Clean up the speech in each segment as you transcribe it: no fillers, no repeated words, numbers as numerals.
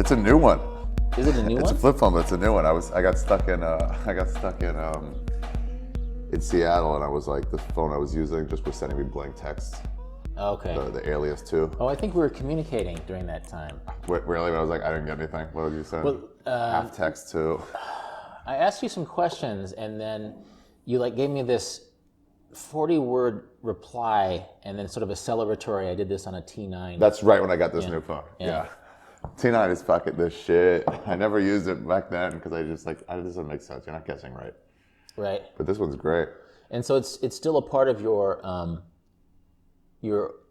It's a new one. Is it a new one? It's a flip phone, but it's a new one. I got stuck in Seattle, and I was like, the phone I was using just was sending me blank texts. Okay. The Alias 2. Oh, I think we were communicating during that time. Really? I was like, I didn't get anything. What did you say? Well, half text too. I asked you some questions, and then you gave me this 40-word reply, and then sort of a celebratory. I did this on a T9. That's right when I got this new phone. Yeah. T9 is fucking the shit. I never used it back then because I just it doesn't make sense. You're not guessing right. Right. But this one's great. And so it's still a part of your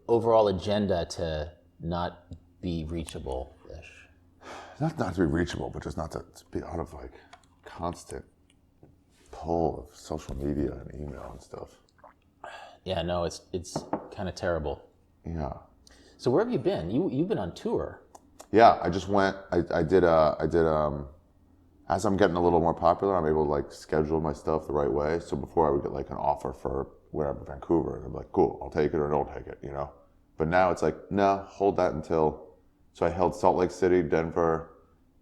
overall agenda to not be reachable-ish. Not to be reachable, but just not to be out of constant pull of social media and email and stuff. Yeah, no, it's kind of terrible. Yeah. So where have you been? You've been on tour. Yeah, I just went. I did. As I'm getting a little more popular, I'm able to schedule my stuff the right way. So before I would get an offer for wherever, Vancouver, and I'm like, cool, I'll take it or don't take it, But now it's no, hold that until. So I held Salt Lake City, Denver,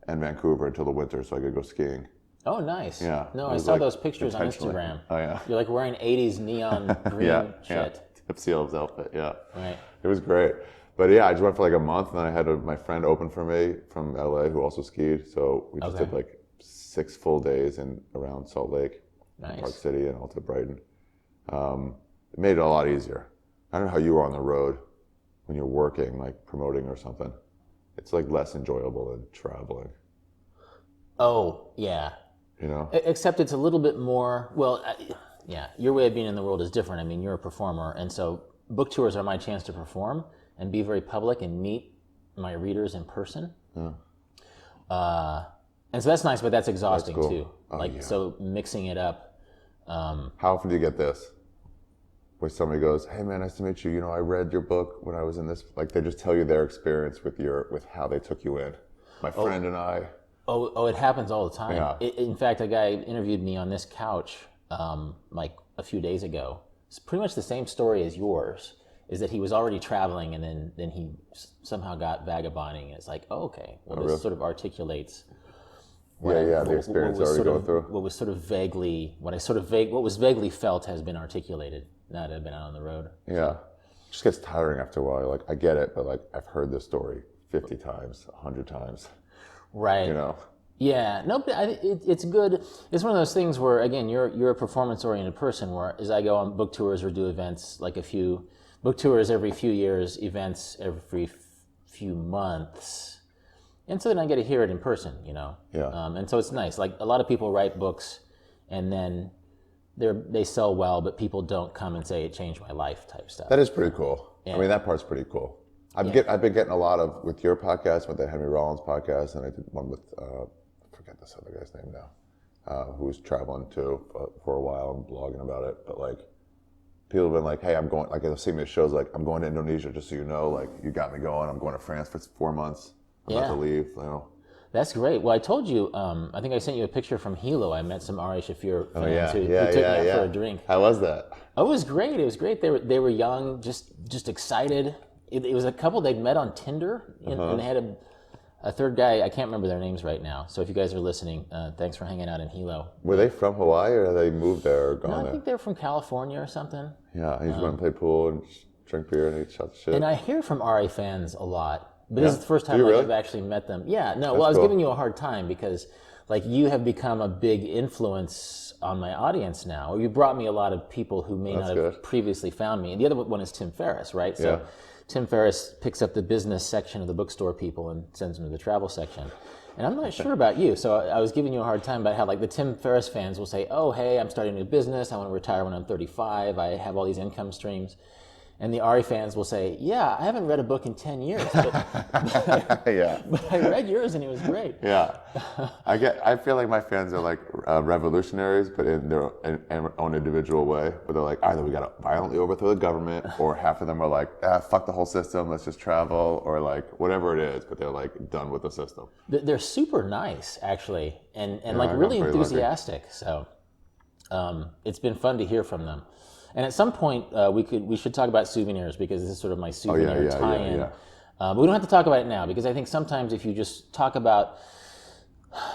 and Vancouver until the winter, so I could go skiing. Oh, nice. Yeah. No, I saw those pictures on Instagram. Oh yeah. You're wearing 80s neon green shit. Yeah. Tipsy Elves outfit. Yeah. Right. It was great. But yeah, I just went for a month, and then I had my friend open for me from LA who also skied. So we just did 6 full days around Salt Lake, Park City, and all to Brighton. It made it a lot easier. I don't know how you were on the road when you're working, promoting or something. It's less enjoyable than traveling. Oh, yeah. Except it's a little bit more, your way of being in the world is different. I mean, you're a performer, and so book tours are my chance to perform and be very public and meet my readers in person. And so that's nice, but that's exhausting too. So mixing it up. How often do you get this? Where somebody goes, "Hey man, nice to meet you. I read your book when I was in this." They just tell you their experience with how they took you in. My friend and I. Oh, it happens all the time. Yeah. In fact, a guy interviewed me on this couch a few days ago. It's pretty much the same story as yours. Is that he was already traveling, and then he somehow got vagabonding. And it's okay, well, this sort of articulates. The experience already going through. What was vaguely felt has been articulated. Now that I've been out on the road. Yeah, it just gets tiring after a while. I get it, but I've heard this story 50 times, 100 times. Right. Yeah. No, but it's good. It's one of those things where, again, you're a performance-oriented person. Where as I go on book tours or do events, a few book tours every few years, events every few months. And so then I get to hear it in person, Yeah. And so it's nice. A lot of people write books, and then they sell well, but people don't come and say it changed my life type stuff. That is pretty cool. Yeah. I mean, that part's pretty cool. I've been getting a lot with your podcast, with the Henry Rollins podcast, and I did one with I forget this other guy's name now, who was traveling too for a while and blogging about it. But people have been hey, I'm going. They'll see me at shows I'm going to Indonesia, just so you know. You got me going. I'm going to France for 4 months. I'm about to leave. That's great. Well, I told you, I think I sent you a picture from Hilo. I met some Ari Shaffir fans who took me out for a drink. How was that? Oh, it was great. It was great. They were young, just excited. It was a couple they'd met on Tinder, and they had a third guy. I can't remember their names right now. So if you guys are listening, thanks for hanging out in Hilo. Were they from Hawaii, or they moved there or gone there? No, I think they're from California or something. Yeah, he just went and played pool and drink beer and eat shit. And I hear from Ari fans a lot. But this is the first time I've actually met them. Yeah, no, That's I was cool. giving you a hard time because you have become a big influence on my audience now. You brought me a lot of people who may not have previously found me. And the other one is Tim Ferriss, right? So Tim Ferriss picks up the business section of the bookstore people and sends them to the travel section. And I'm not sure about you. So I was giving you a hard time about how the Tim Ferriss fans will say, oh, hey, I'm starting a new business. I want to retire when I'm 35. I have all these income streams. And the Ari fans will say, yeah, I haven't read a book in 10 years, but I read yours and it was great. Yeah. I feel like my fans are revolutionaries, but in their own individual way, where they're either we got to violently overthrow the government, or half of them are fuck the whole system, let's just travel, or whatever it is, but they're done with the system. They're super nice, actually, and really enthusiastic. So it's been fun to hear from them. And at some point, we should talk about souvenirs, because this is sort of my souvenir tie-in. But we don't have to talk about it now because I think sometimes if you just talk about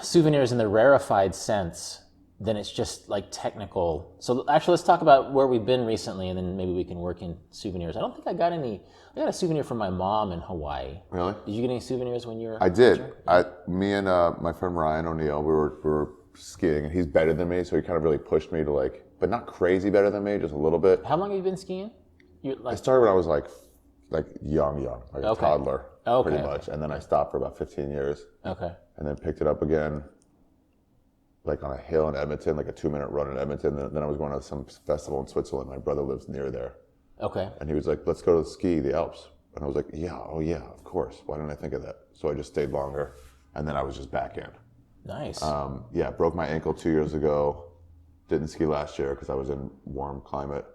souvenirs in the rarefied sense, then it's just like technical. So actually, let's talk about where we've been recently, and then maybe we can work in souvenirs. I don't think I got any. I got a souvenir from my mom in Hawaii. Really? Did you get any souvenirs when you were? I did. Me and my friend Ryan O'Neill, we were skiing, and he's better than me, so he kind of really pushed me to like, but not crazy better than me, just a little bit. How long have you been skiing? I started when I was like young, like a toddler, pretty much, and then I stopped for about 15 years. Okay. And then picked it up again, like on a hill in Edmonton, like a 2-minute run in Edmonton. Then I was going to some festival in Switzerland. My brother lives near there. Okay. And he was like, let's go to ski the Alps. And I was like, yeah, of course. Why didn't I think of that? So I just stayed longer. And then I was just back in. Nice. Broke my ankle 2 years ago. Didn't ski last year because I was in warm climate.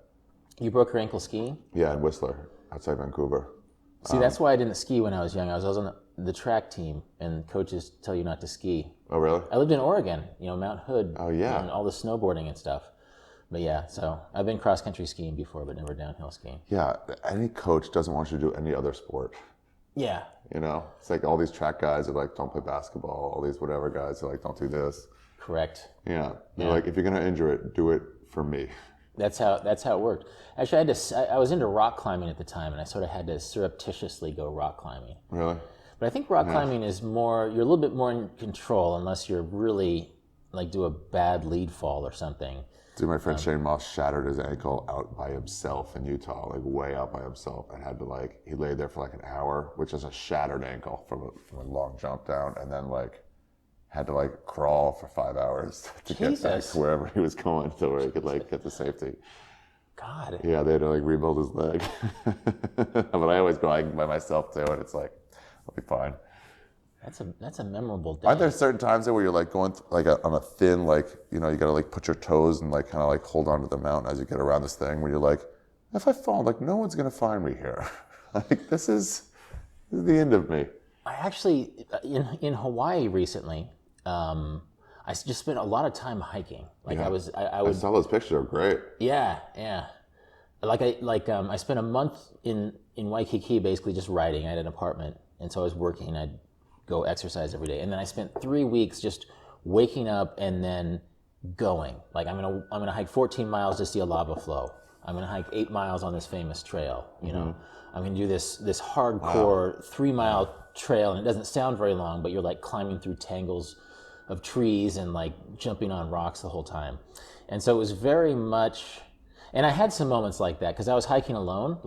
You broke your ankle skiing? Yeah, in Whistler, outside Vancouver. See, that's why I didn't ski when I was young. I was on the track team, and coaches tell you not to ski. Oh, really? I lived in Oregon, Mount Hood. Oh, yeah. And all the snowboarding and stuff. But yeah, so I've been cross-country skiing before, but never downhill skiing. Yeah, any coach doesn't want you to do any other sport. Yeah. It's like all these track guys are like, don't play basketball. All these whatever guys are like, don't do this. Correct. Yeah. They're like, if you're going to injure it, do it for me. That's how it worked. Actually, I was into rock climbing at the time, and I sort of had to surreptitiously go rock climbing. Really? But I think rock climbing is you're a little bit more in control unless you're really, like, do a bad lead fall or something. Dude, my friend Shane Moss shattered his ankle out by himself in Utah, like way out by himself, and had to he lay there for like an hour, which is a shattered ankle from a long jump down, and then had to crawl for 5 hours to get back to wherever he was going, so where he could get to safety. God. Yeah, they had to rebuild his leg. But I always go hiking by myself too, and it's like, I'll be fine. That's a memorable day. Aren't there certain times where you're going on a thin, you gotta put your toes and kind of hold onto the mountain as you get around this thing where you're like, if I fall, no one's gonna find me here. This is the end of me. I actually, in Hawaii recently, I just spent a lot of time hiking. I saw those pictures. They're great. Yeah. I spent a month in Waikiki basically just riding. I had an apartment, and so I was working. I'd go exercise every day, and then I spent 3 weeks just waking up and then going. I'm gonna hike 14 miles to see a lava flow. I'm gonna hike 8 miles on this famous trail. I'm gonna do this hardcore 3-mile trail, and it doesn't sound very long, but you're climbing through tangles of trees and jumping on rocks the whole time. And so it was very much, and I had some moments like that because I was hiking alone.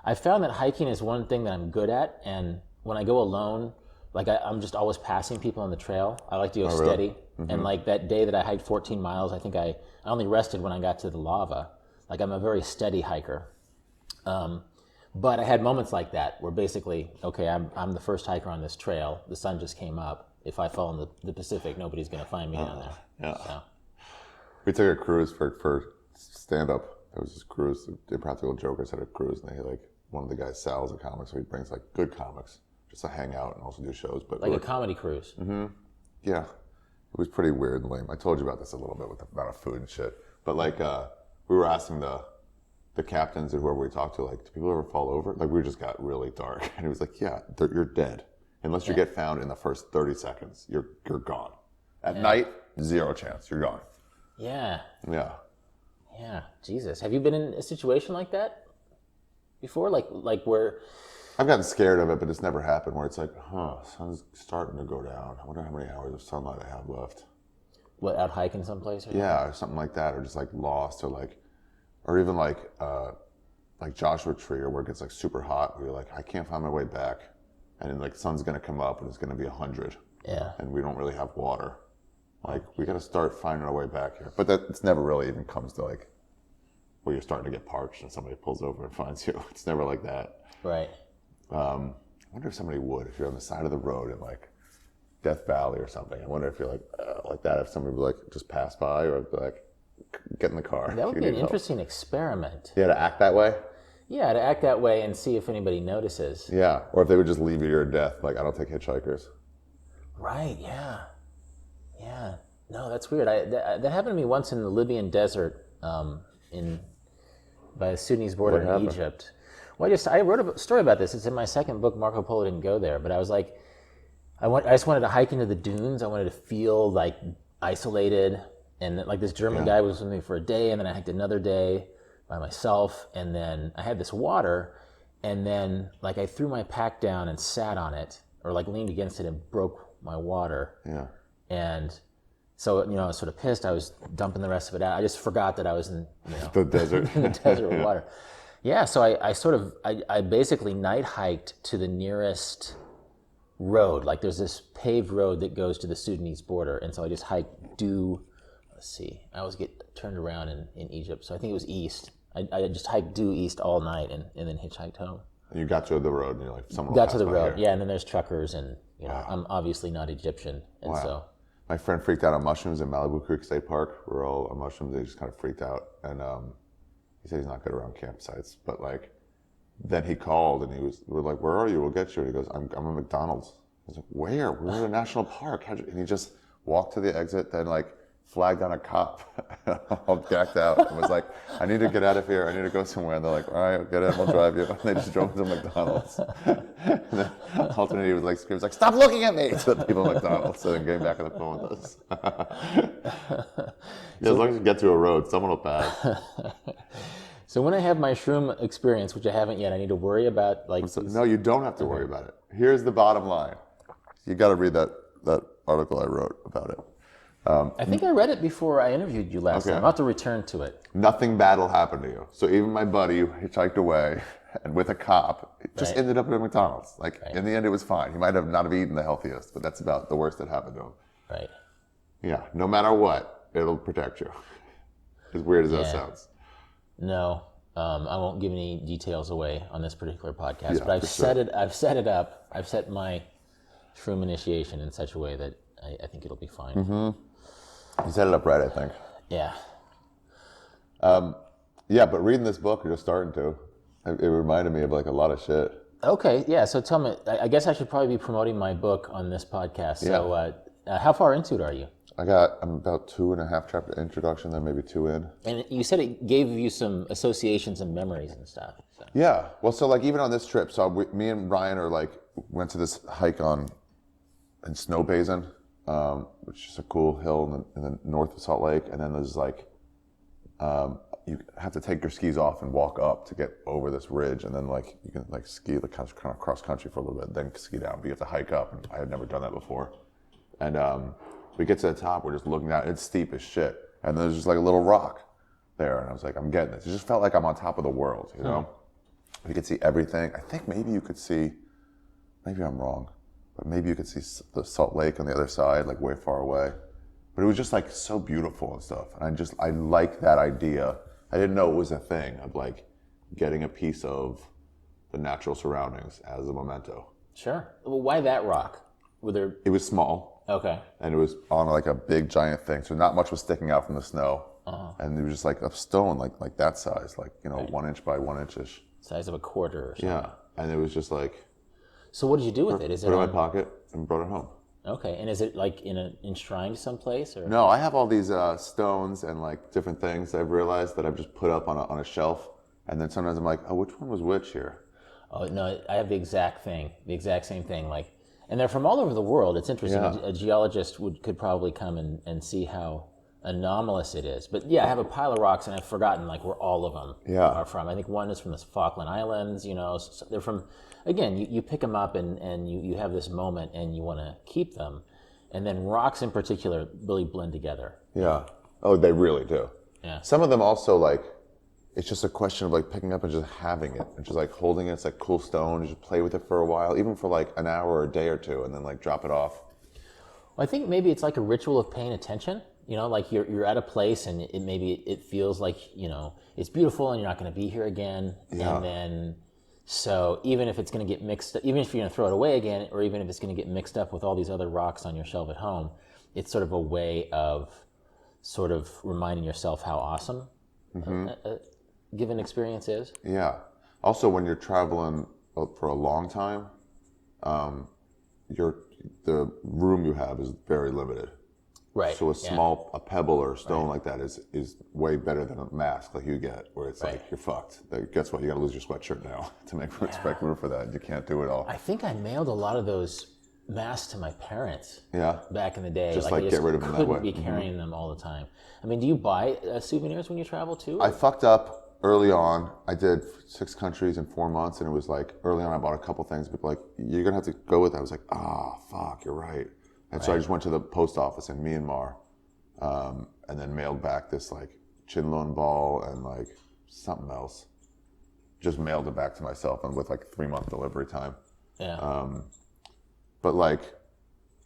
I found that hiking is one thing that I'm good at, and when I go alone, I'm just always passing people on the trail. I like to go steady. Really? Mm-hmm. And that day that I hiked 14 miles, I think I only rested when I got to the lava. I'm a very steady hiker. But I had moments like that where basically, okay, I'm the first hiker on this trail. The sun just came up. If I fall in the Pacific, nobody's going to find me down there. Yeah. So. We took a cruise for stand-up. There was this cruise. The Impractical Jokers had a cruise, and they one of the guys sells a comic, so he brings good comics just to hang out and also do shows. But a comedy cruise. Mm-hmm. Yeah. It was pretty weird and lame. I told you about this a little bit with the amount of food and shit. But we were asking the captains and whoever we talked to, do people ever fall over? We just got really dark. And he was like, yeah, you're dead. Unless you get found in the first 30 seconds, you're gone. At night, 0 chance. You're gone. Yeah. Yeah. Yeah. Jesus. Have you been in a situation like that before? Where... I've gotten scared of it, but it's never happened where it's sun's starting to go down. I wonder how many hours of sunlight I have left. What, out hiking someplace? Or something like that, or just lost, or even Joshua Tree, or where it gets super hot, where you're I can't find my way back, and then sun's gonna come up and it's gonna be 100. Yeah. And we don't really have water. We gotta start finding our way back here. But it's never really even comes to where you're starting to get parched and somebody pulls over and finds you. It's never like that. Right. I wonder if somebody would, if you're on the side of the road in Death Valley or something. I wonder if you're like that, if somebody would just pass by, or get in the car. That would be an interesting experiment. Yeah, to act that way? Yeah, to act that way and see if anybody notices. Yeah, or if they would just leave you to your death. I don't take hitchhikers. Right, yeah. Yeah. No, that's weird. That happened to me once in the Libyan desert by the Sudanese border in Egypt. Well, I wrote a story about this. It's in my second book, Marco Polo Didn't Go There, but I was like, I just wanted to hike into the dunes. I wanted to feel like isolated, and like this German guy was with me for a day, and then I hiked another day by myself, and then I had this water, and then like I threw my pack down and sat on it, or like leaned against it and broke my water. Yeah. And so, I was sort of pissed. I was dumping the rest of it out. I just forgot that I was in the desert. in the desert with water. Yeah, so I basically night hiked to the nearest road. Like there's this paved road that goes to the Sudanese border. And so I just hiked I always get turned around in Egypt. So I think it was east. I just hiked due east all night and then hitchhiked home. And you got to the road and you're like, someone got to the road, here. Yeah, and then there's truckers and, I'm obviously not Egyptian. And so. My friend freaked out on mushrooms in Malibu Creek State Park. We're all on mushrooms. They just kind of freaked out. And he said he's not good around campsites. But like, then he called and we're like, where are you? We'll get you. And he goes, I'm at McDonald's. I was like, where? We're in a national park. And he just walked to the exit, then like flagged on a cop, all gacked out, and was like, I need to get out of here. I need to go somewhere. And they're like, all right, get in, we'll drive you. And they just drove to McDonald's. And then alternately he was like, screams like, stop looking at me to the people at McDonald's. So then came back on the phone with us. As long as you get to a road, someone will pass. So when I have my shroom experience, which I haven't yet, I need to worry about like... No, you don't have to worry about it. Here's the bottom line. You got to read that article I wrote about it. I think I read it before I interviewed you last time. I'll have to return to it. Nothing bad will happen to you. So even my buddy who hitchhiked away and with a cop just ended up at a McDonald's. Like in the end, it was fine. He might have not have eaten the healthiest, but that's about the worst that happened to him. Right. Yeah. No matter what, it'll protect you. As weird as that sounds. No, I won't give any details away on this particular podcast. But I've set it up. I've set my shroom initiation in such a way that I think it'll be fine. Mm-hmm. You set it up right, I think. Yeah. But reading this book, you're just starting to. It reminded me of like a lot of shit. Okay, yeah. So tell me, I guess I should probably be promoting my book on this podcast. So how far into it are you? I'm about 2.5 chapter introduction, then maybe 2 in. And you said it gave you some associations and memories and stuff. So. Yeah. Well, so like even on this trip, me and Ryan went to this hike in Snow Basin, which is a cool hill in the north of Salt Lake, and then there's like you have to take your skis off and walk up to get over this ridge, and then like you can like ski like kind of cross country for a little bit, then ski down. But you have to hike up, and I had never done that before. And we get to the top, we're just looking down. It's steep as shit, and there's just like a little rock there, and I was like, I'm getting this. It just felt like I'm on top of the world, you know. You could see everything. I think maybe you could see. Maybe I'm wrong. But maybe you could see the Salt Lake on the other side, like way far away. But it was just like so beautiful and stuff. And I like that idea. I didn't know it was a thing of like getting a piece of the natural surroundings as a memento. Sure. Well, why that rock? It was small. Okay. And it was on like a big giant thing. So not much was sticking out from the snow. Uh-huh. And it was just like a stone, like that size, like, 1 inch by 1 inch-ish. Size of a quarter or something. Yeah. And it was just like... So what did you do with it? Put it in my pocket and brought it home. Okay, and is it like enshrined someplace? Or? No, I have all these stones and like different things that I've realized that I've just put up on a shelf, and then sometimes I'm like, oh, which one was which here? Oh no, I have the exact same thing. Like, and they're from all over the world. It's interesting. Yeah. A geologist could probably come and see how anomalous it is. But yeah, I have a pile of rocks, and I've forgotten like where all of them are from. I think one is from the Falkland Islands. So they're from. Again, you pick them up and you have this moment and you want to keep them. And then rocks in particular really blend together. Yeah. Oh, they really do. Yeah. Some of them also like, it's just a question of like picking up and just having it and just like holding it. It's like cool stone. You just play with it for a while, even for like an hour or a day or two, and then like drop it off. Well, I think maybe it's like a ritual of paying attention. Like you're at a place and it feels like, it's beautiful and you're not going to be here again. Yeah. And then... So even if it's going to get mixed up, even if you're going to throw it away again, or even if it's going to get mixed up with all these other rocks on your shelf at home, it's sort of a way of sort of reminding yourself how awesome a given experience is. Yeah. Also, when you're traveling for a long time, the room you have is very limited. Right. So a pebble or a stone like that is way better than a mask like you get, where it's like, you're fucked. Guess what? You got to lose your sweatshirt now to make room for that. You can't do it all. I think I mailed a lot of those masks to my parents. Yeah. Back in the day. Just get rid of them that way. Couldn't be carrying them all the time. I mean, do you buy souvenirs when you travel too? I fucked up early on. I did 6 countries in 4 months, and it was like early on I bought a couple things, but like, you're gonna have to go with that. I was like, fuck, you're right. And so I just went to the post office in Myanmar, and then mailed back this like Chinlun ball and like something else. Just mailed it back to myself, and with like 3-month delivery time. Yeah. But like,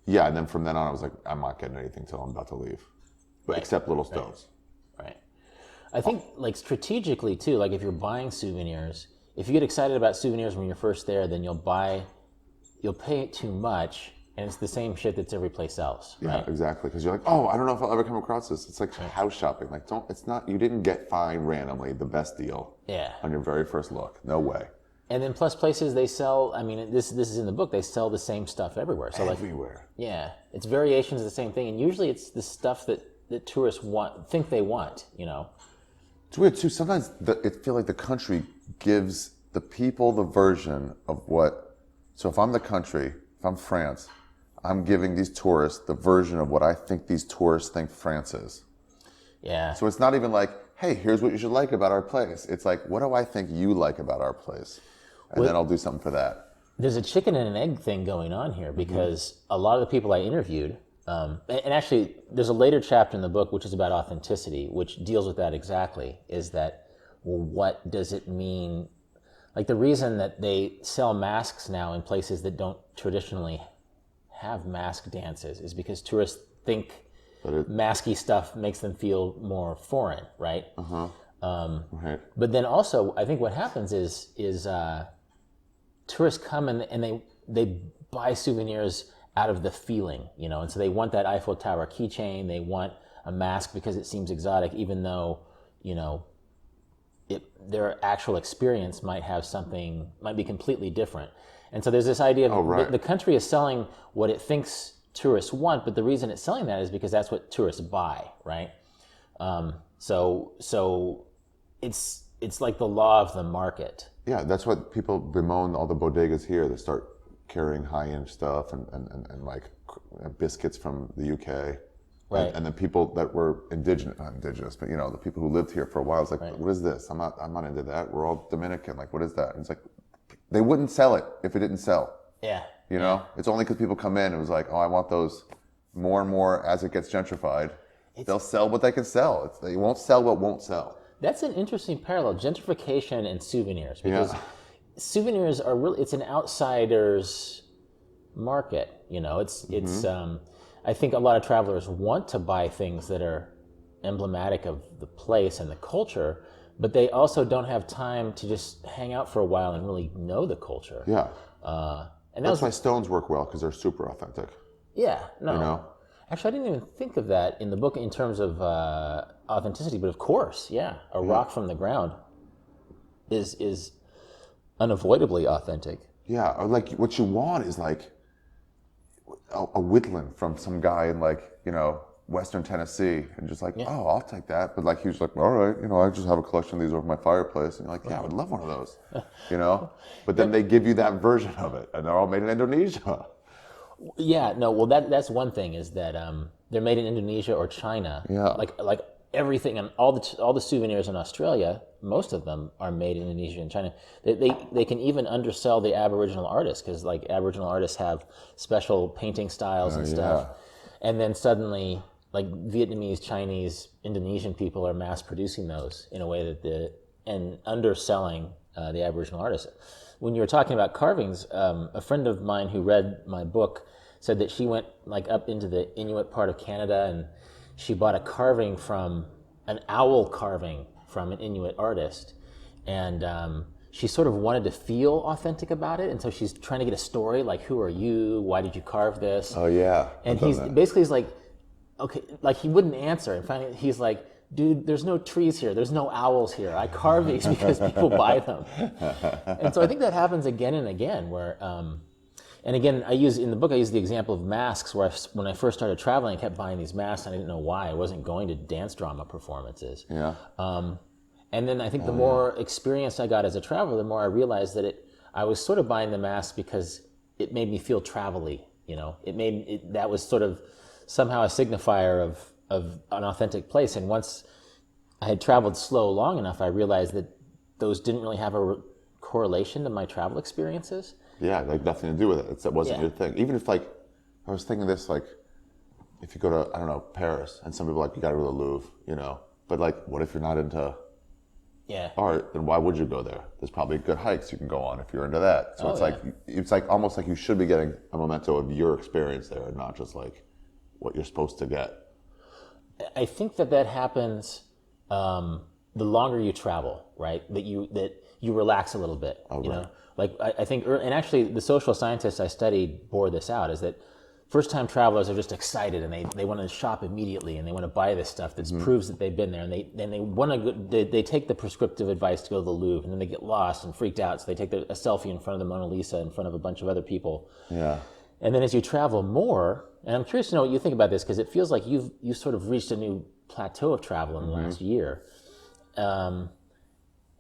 yeah, and then from then on I was like, I'm not getting anything till I'm about to leave, but except little stones. Right. I think like strategically too, like if you're buying souvenirs, if you get excited about souvenirs when you're first there, then you'll pay too much. And it's the same shit that's every place else, right? Yeah, exactly. Because you're like, oh, I don't know if I'll ever come across this. It's like house shopping. Like, you didn't find randomly the best deal on your very first look. No way. And then plus places they sell, I mean, this is in the book, they sell the same stuff everywhere. So everywhere. Yeah, it's variations of the same thing. And usually it's the stuff that tourists think they want, you know? It's weird too. Sometimes it feels like the country gives the people the version of what, so if I'm the country, if I'm France, I'm giving these tourists the version of what I think these tourists think France is. Yeah. So it's not even like, hey, here's what you should like about our place. It's like, what do I think you like about our place? And then I'll do something for that. There's a chicken and an egg thing going on here because a lot of the people I interviewed, and actually there's a later chapter in the book which is about authenticity, which deals with that exactly, is that, well, what does it mean? Like the reason that they sell masks now in places that don't traditionally have mask dances is because tourists think masky stuff makes them feel more foreign, right? Right. But then also, I think what happens is tourists come and they buy souvenirs out of the feeling, you know, and so they want that Eiffel Tower keychain, they want a mask because it seems exotic, even though, you know, their actual experience might be completely different. And so there's this idea of the country is selling what it thinks tourists want, but the reason it's selling that is because that's what tourists buy, right? So it's like the law of the market. Yeah, that's what people bemoan all the bodegas here that start carrying high-end stuff and like biscuits from the UK. Right. And the people that were not indigenous, but you know, the people who lived here for a while, it's like, what is this? I'm not into that. We're all Dominican. Like, what is that? And it's like, they wouldn't sell it if it didn't sell. Yeah. You know, it's only because people come in. It was like, oh, I want those more and more as it gets gentrified. They'll sell what they can sell. They won't sell what won't sell. That's an interesting parallel, gentrification and souvenirs, because souvenirs are really, it's an outsider's market. You know, it's I think a lot of travelers want to buy things that are emblematic of the place and the culture, but they also don't have time to just hang out for a while and really know the culture. Yeah. And that's why stones work well, because they're super authentic. Yeah. No. You know? Actually, I didn't even think of that in the book in terms of authenticity, but of course, a rock from the ground is unavoidably authentic. Yeah, or like what you want is like a whittling from some guy in like, you know, Western Tennessee, and just like, oh, I'll take that. But like, he was like, all right, you know, I just have a collection of these over my fireplace. And you're like, yeah, I would love one of those, you know? But then they give you that version of it, and they're all made in Indonesia. Yeah, no, well, that's one thing, is that they're made in Indonesia or China. Yeah. Like everything, and all the souvenirs in Australia, most of them are made in Indonesia and China. They can even undersell the Aboriginal artists, because like Aboriginal artists have special painting styles and stuff. And then suddenly, like Vietnamese, Chinese, Indonesian people are mass producing those in a way and underselling the Aboriginal artists. When you were talking about carvings, a friend of mine who read my book said that she went like up into the Inuit part of Canada, and she bought an owl carving from an Inuit artist, and she sort of wanted to feel authentic about it, and so she's trying to get a story, like, who are you? Why did you carve this? Oh yeah. And he's like, okay, like he wouldn't answer, and finally he's like, dude, there's no trees here, there's no owls here. I carve these because people buy them. And so I think that happens again and again, where And again, I use the example of masks where when I first started traveling, I kept buying these masks and I didn't know why. I wasn't going to dance drama performances. Yeah. And then I think the more experience I got as a traveler, the more I realized that I was sort of buying the mask because it made me feel travel-y, you know. That was sort of somehow a signifier of an authentic place. And once I had traveled slow long enough, I realized that those didn't really have a correlation to my travel experiences. Yeah, like nothing to do with it. It wasn't your thing. Even if like, I was thinking this, like, if you go to, I don't know, Paris, and some people are like, you gotta go to the Louvre, you know. But like, what if you're not into art, then why would you go there? There's probably good hikes you can go on if you're into that. So it's like almost like you should be getting a memento of your experience there and not just like what you're supposed to get. I think that happens the longer you travel, right? That you relax a little bit, you know? Like I think, and actually the social scientists I studied bore this out, is that first-time travelers are just excited and they want to shop immediately and they want to buy this stuff that proves that they've been there, and they want to they take the prescriptive advice to go to the Louvre, and then they get lost and freaked out, so they take a selfie in front of the Mona Lisa in front of a bunch of other people. Yeah. And then as you travel more, and I'm curious to know what you think about this, because it feels like you sort of reached a new plateau of travel in the last year. And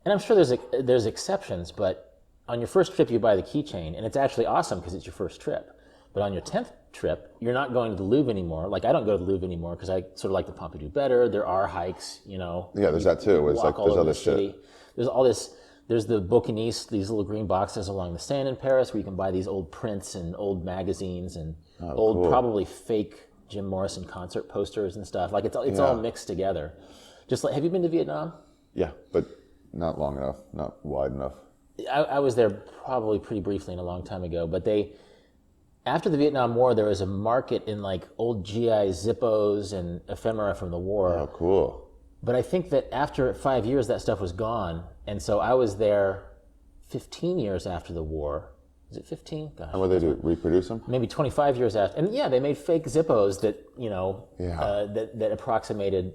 I'm sure there's exceptions, but on your first trip you buy the keychain, and it's actually awesome because it's your first trip. But on your 10th trip, you're not going to the Louvre anymore. Like, I don't go to the Louvre anymore because I sort of like the Pompidou better. There are hikes, you know. Yeah, there's that too. It's like there's other shit. There's all this. There's the Bouquinistes, these little green boxes along the Seine in Paris where you can buy these old prints and old magazines and probably fake Jim Morrison concert posters and stuff. Like, it's all mixed together. Just like, have you been to Vietnam? Yeah, but not long enough, not wide enough. I was there probably pretty briefly and a long time ago, but after the Vietnam War, there was a market in like old GI Zippos and ephemera from the war. Oh, cool. But I think that after 5 years, that stuff was gone. And so I was there 15 years after the war. Is it 15? Gosh. And what they do, reproduce them? Maybe 25 years after. And yeah, they made fake Zippos that, you know, that approximated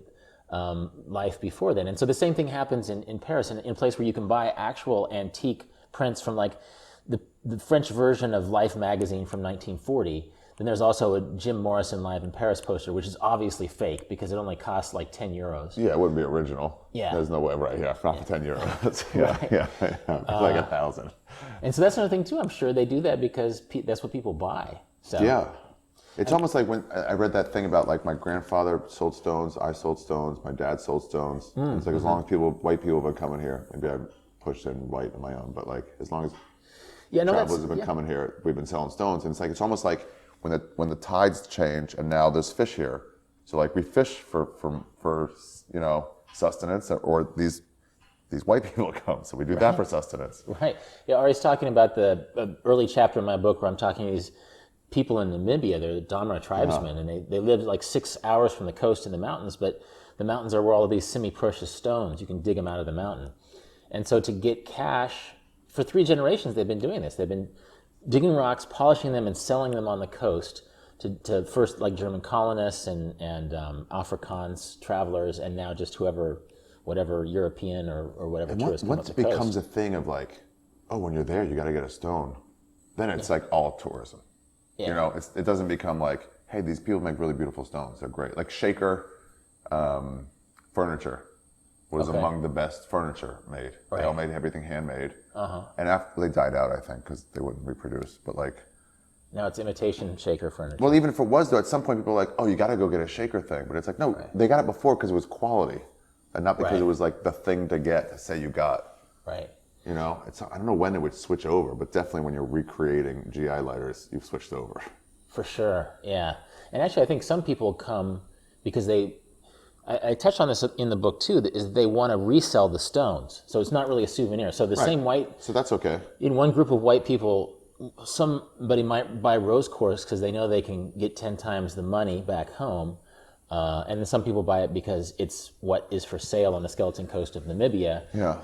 life before then. And so the same thing happens in Paris, in a place where you can buy actual antique prints from like the French version of Life magazine from 1940. Then there's also a Jim Morrison Live in Paris poster, which is obviously fake because it only costs like 10 euros. Yeah, it wouldn't be original. Yeah. There's no way, right? Yeah, not for 10 euros. yeah. Like 1,000. And so that's another thing too. I'm sure they do that because that's what people buy. So. Yeah. It's almost like when I read that thing about like my grandfather sold stones, I sold stones, my dad sold stones. It's like as long as white people have been coming here, maybe I pushed in white on my own, but like as long as travelers have been coming here, we've been selling stones. And it's almost like when the tides change and now there's fish here. So like we fish for you know, sustenance, or these white people come, so we do that for sustenance. Right. Yeah, Ari's talking about the early chapter in my book where I'm talking to these people in Namibia. They're the Damara tribesmen, and they live like 6 hours from the coast in the mountains, but the mountains are where all of these semi-precious stones, you can dig them out of the mountain. And so to get cash, for 3 generations they've been doing this. They've been digging rocks, polishing them, and selling them on the coast to first like German colonists and Afrikaans travelers, and now just whatever European or whatever tourist comes up the coast. Once it becomes a thing of like, oh, when you're there, you got to get a stone, then it's like all tourism. Yeah. You know, it doesn't become like, hey, these people make really beautiful stones. They're great. Like Shaker furniture was among the best furniture made. Right. They all made everything handmade. And after they died out, I think, because they wouldn't reproduce. But like, now it's imitation Shaker furniture. Well, even if it was though, at some point people were like, oh, you got to go get a Shaker thing. But it's like, no, they got it before because it was quality, and not because it was like the thing to get to say you got. Right. You know, I don't know when it would switch over, but definitely when you're recreating GI lighters, you've switched over. For sure, yeah. And actually, I think some people come because I touched on this in the book too, is they want to resell the stones. So it's not really a souvenir. So the same white... So that's okay. In one group of white people, somebody might buy rose quartz because they know they can get 10 times the money back home. And then some people buy it because it's what is for sale on the Skeleton Coast of Namibia. Yeah.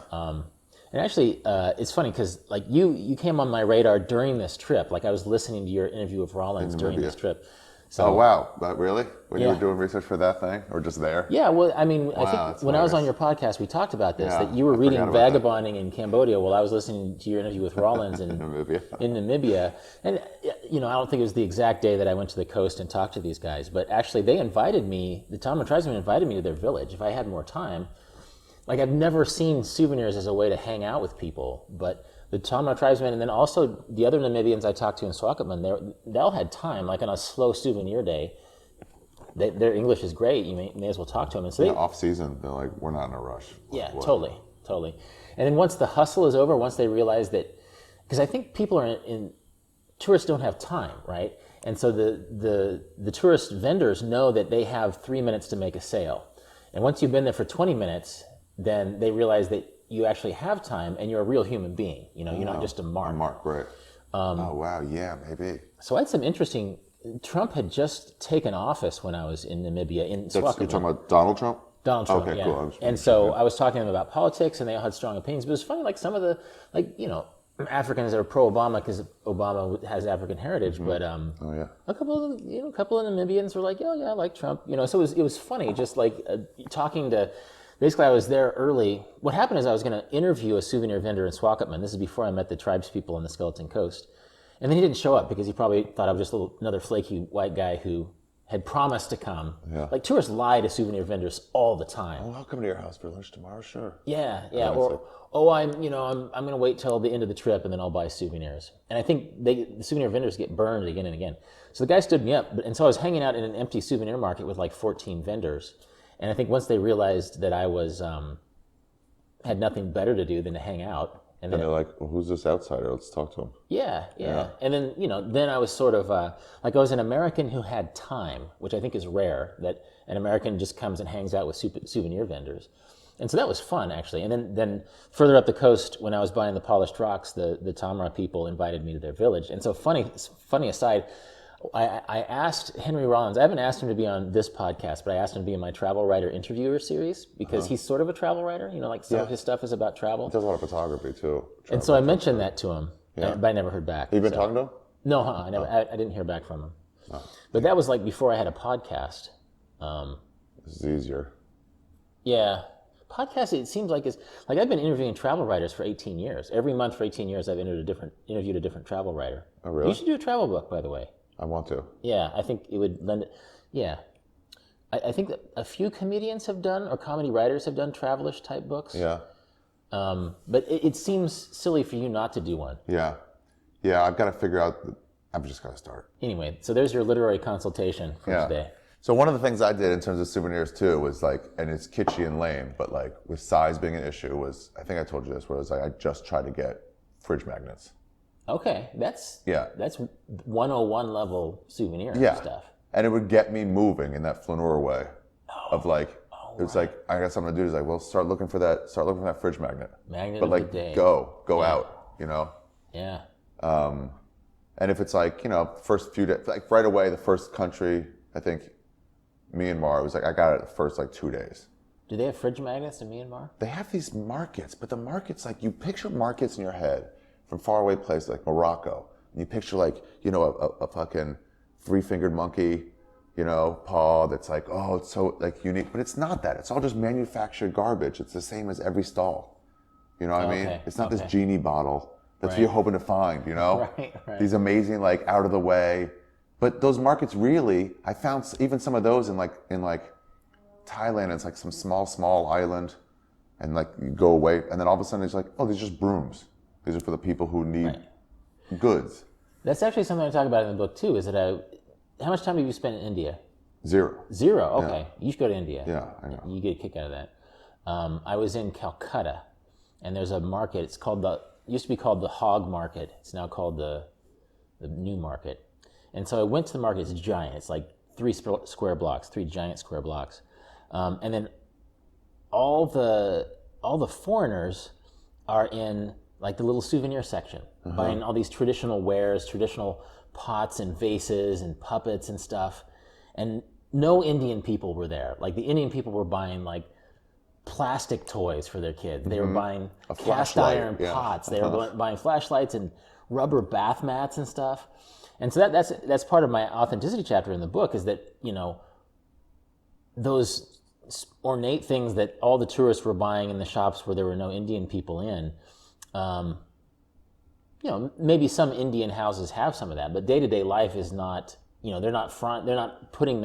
And actually, it's funny because like you came on my radar during this trip. Like I was listening to your interview with Rollins during this trip. So, oh wow! But really, when you were doing research for that thing, or just there? Yeah. Well, I mean, I think when I was on your podcast, we talked about this. That you were reading Vagabonding in Cambodia while I was listening to your interview with Rollins in Namibia. And I don't think it was the exact day that I went to the coast and talked to these guys, but actually they invited me, the Tamra tribesmen invited me to their village if I had more time. Like, I've never seen souvenirs as a way to hang out with people, but the Tamra tribesmen, and then also the other Namibians I talked to in Swakopmund, they all had time, like on a slow souvenir day. Their English is great. You may as well talk to them. And so off season, they're like, we're not in a rush. Yeah, totally. And then once the hustle is over, once they realize that, because I think people are tourists don't have time, right? And so the tourist vendors know that they have 3 minutes to make a sale. And once you've been there for 20 minutes, then they realize that you actually have time and you're a real human being. You're not just a mark. A mark, right. Oh, wow, yeah, maybe. So I had some interesting, Trump had just taken office when I was in Namibia. You're talking about Donald Trump? Donald Trump, okay, yeah. Cool. And so I was talking to them about politics, and they all had strong opinions. But it was funny, like some of the, Africans that are pro-Obama because Obama has African heritage. But a couple of Namibians were like, yeah, I like Trump. So it was funny, just like talking to. Basically, I was there early. What happened is I was going to interview a souvenir vendor in Swakopmund. This is before I met the tribes people on the Skeleton Coast. And then he didn't show up because he probably thought I was just another flaky white guy who had promised to come. Yeah. Like, tourists lie to souvenir vendors all the time. Oh, I'll come to your house for lunch tomorrow, sure. Yeah. I'm going to wait till the end of the trip and then I'll buy souvenirs. And I think the souvenir vendors get burned again and again. So the guy stood me up, and so I was hanging out in an empty souvenir market with like 14 vendors. And I think once they realized that I was had nothing better to do than to hang out, and then they're like, well, "Who's this outsider? Let's talk to him." Yeah. And then then I was sort of like I was an American who had time, which I think is rare. That an American just comes and hangs out with souvenir vendors, and so that was fun actually. And then further up the coast, when I was buying the polished rocks, the Tamra people invited me to their village. And so funny aside. I asked Henry Rollins, I haven't asked him to be on this podcast, but I asked him to be in my travel writer interviewer series because he's sort of a travel writer, like some of his stuff is about travel. He does a lot of photography too. And so I mentioned that to him, but I never heard back. Have you been talking to him? No, I didn't hear back from him. But that was like before I had a podcast. This is easier. Yeah. Podcast, it seems like it's like I've been interviewing travel writers for 18 years. Every month for 18 years, I've interviewed a different travel writer. Oh, really? You should do a travel book, by the way. I want to. Yeah, I think it would lend it. Yeah. I think that a few comedians have done, or comedy writers have done travelish type books. Yeah. But it seems silly for you not to do one. Yeah. Yeah, I've got to figure out, I've just got to start. Anyway, so there's your literary consultation for today. So one of the things I did in terms of souvenirs too was like, and it's kitschy and lame, but like with size being an issue was, I think I told you this, where it was like I just tried to get fridge magnets. Okay, that's 101 level souvenir stuff. And it would get me moving in that flaneur way of like, it was like, I got something to do. It's like, well, start looking for that fridge magnet. Magnet but of like, the day. go out, Yeah. And if it's like, first few days, like right away, the first country, I think Myanmar, it was like, I got it the first like 2 days. Do they have fridge magnets in Myanmar? They have these markets, but the markets, like you picture markets in your head from faraway places like Morocco. And you picture like, a fucking three-fingered monkey, paw that's like, oh, it's so like unique. But it's not that. It's all just manufactured garbage. It's the same as every stall. You know what I mean? It's not this genie bottle. That's what you're hoping to find, Right. These amazing, like out of the way. But those markets really, I found even some of those in Thailand. It's like some small island, and like you go away, and then all of a sudden it's like, oh, these are just brooms. These are for the people who need goods. That's actually something I talk about in the book too. Is that how much time have you spent in India? Zero. Okay, yeah. You should go to India. Yeah, I know. You get a kick out of that. I was in Calcutta, and there's a market. It's called used to be called the Hog Market. It's now called the New Market. And so I went to the market. It's giant. It's like 3 square blocks, 3 giant square blocks, and then all the foreigners are in like the little souvenir section, buying all these traditional wares, traditional pots and vases and puppets and stuff. And no Indian people were there. Like the Indian people were buying like plastic toys for their kids. They were buying cast iron pots. They were buying flashlights and rubber bath mats and stuff. And so that's part of my authenticity chapter in the book, is that, those ornate things that all the tourists were buying in the shops where there were no Indian people in, maybe some Indian houses have some of that, but day-to-day life is not, they're not cooking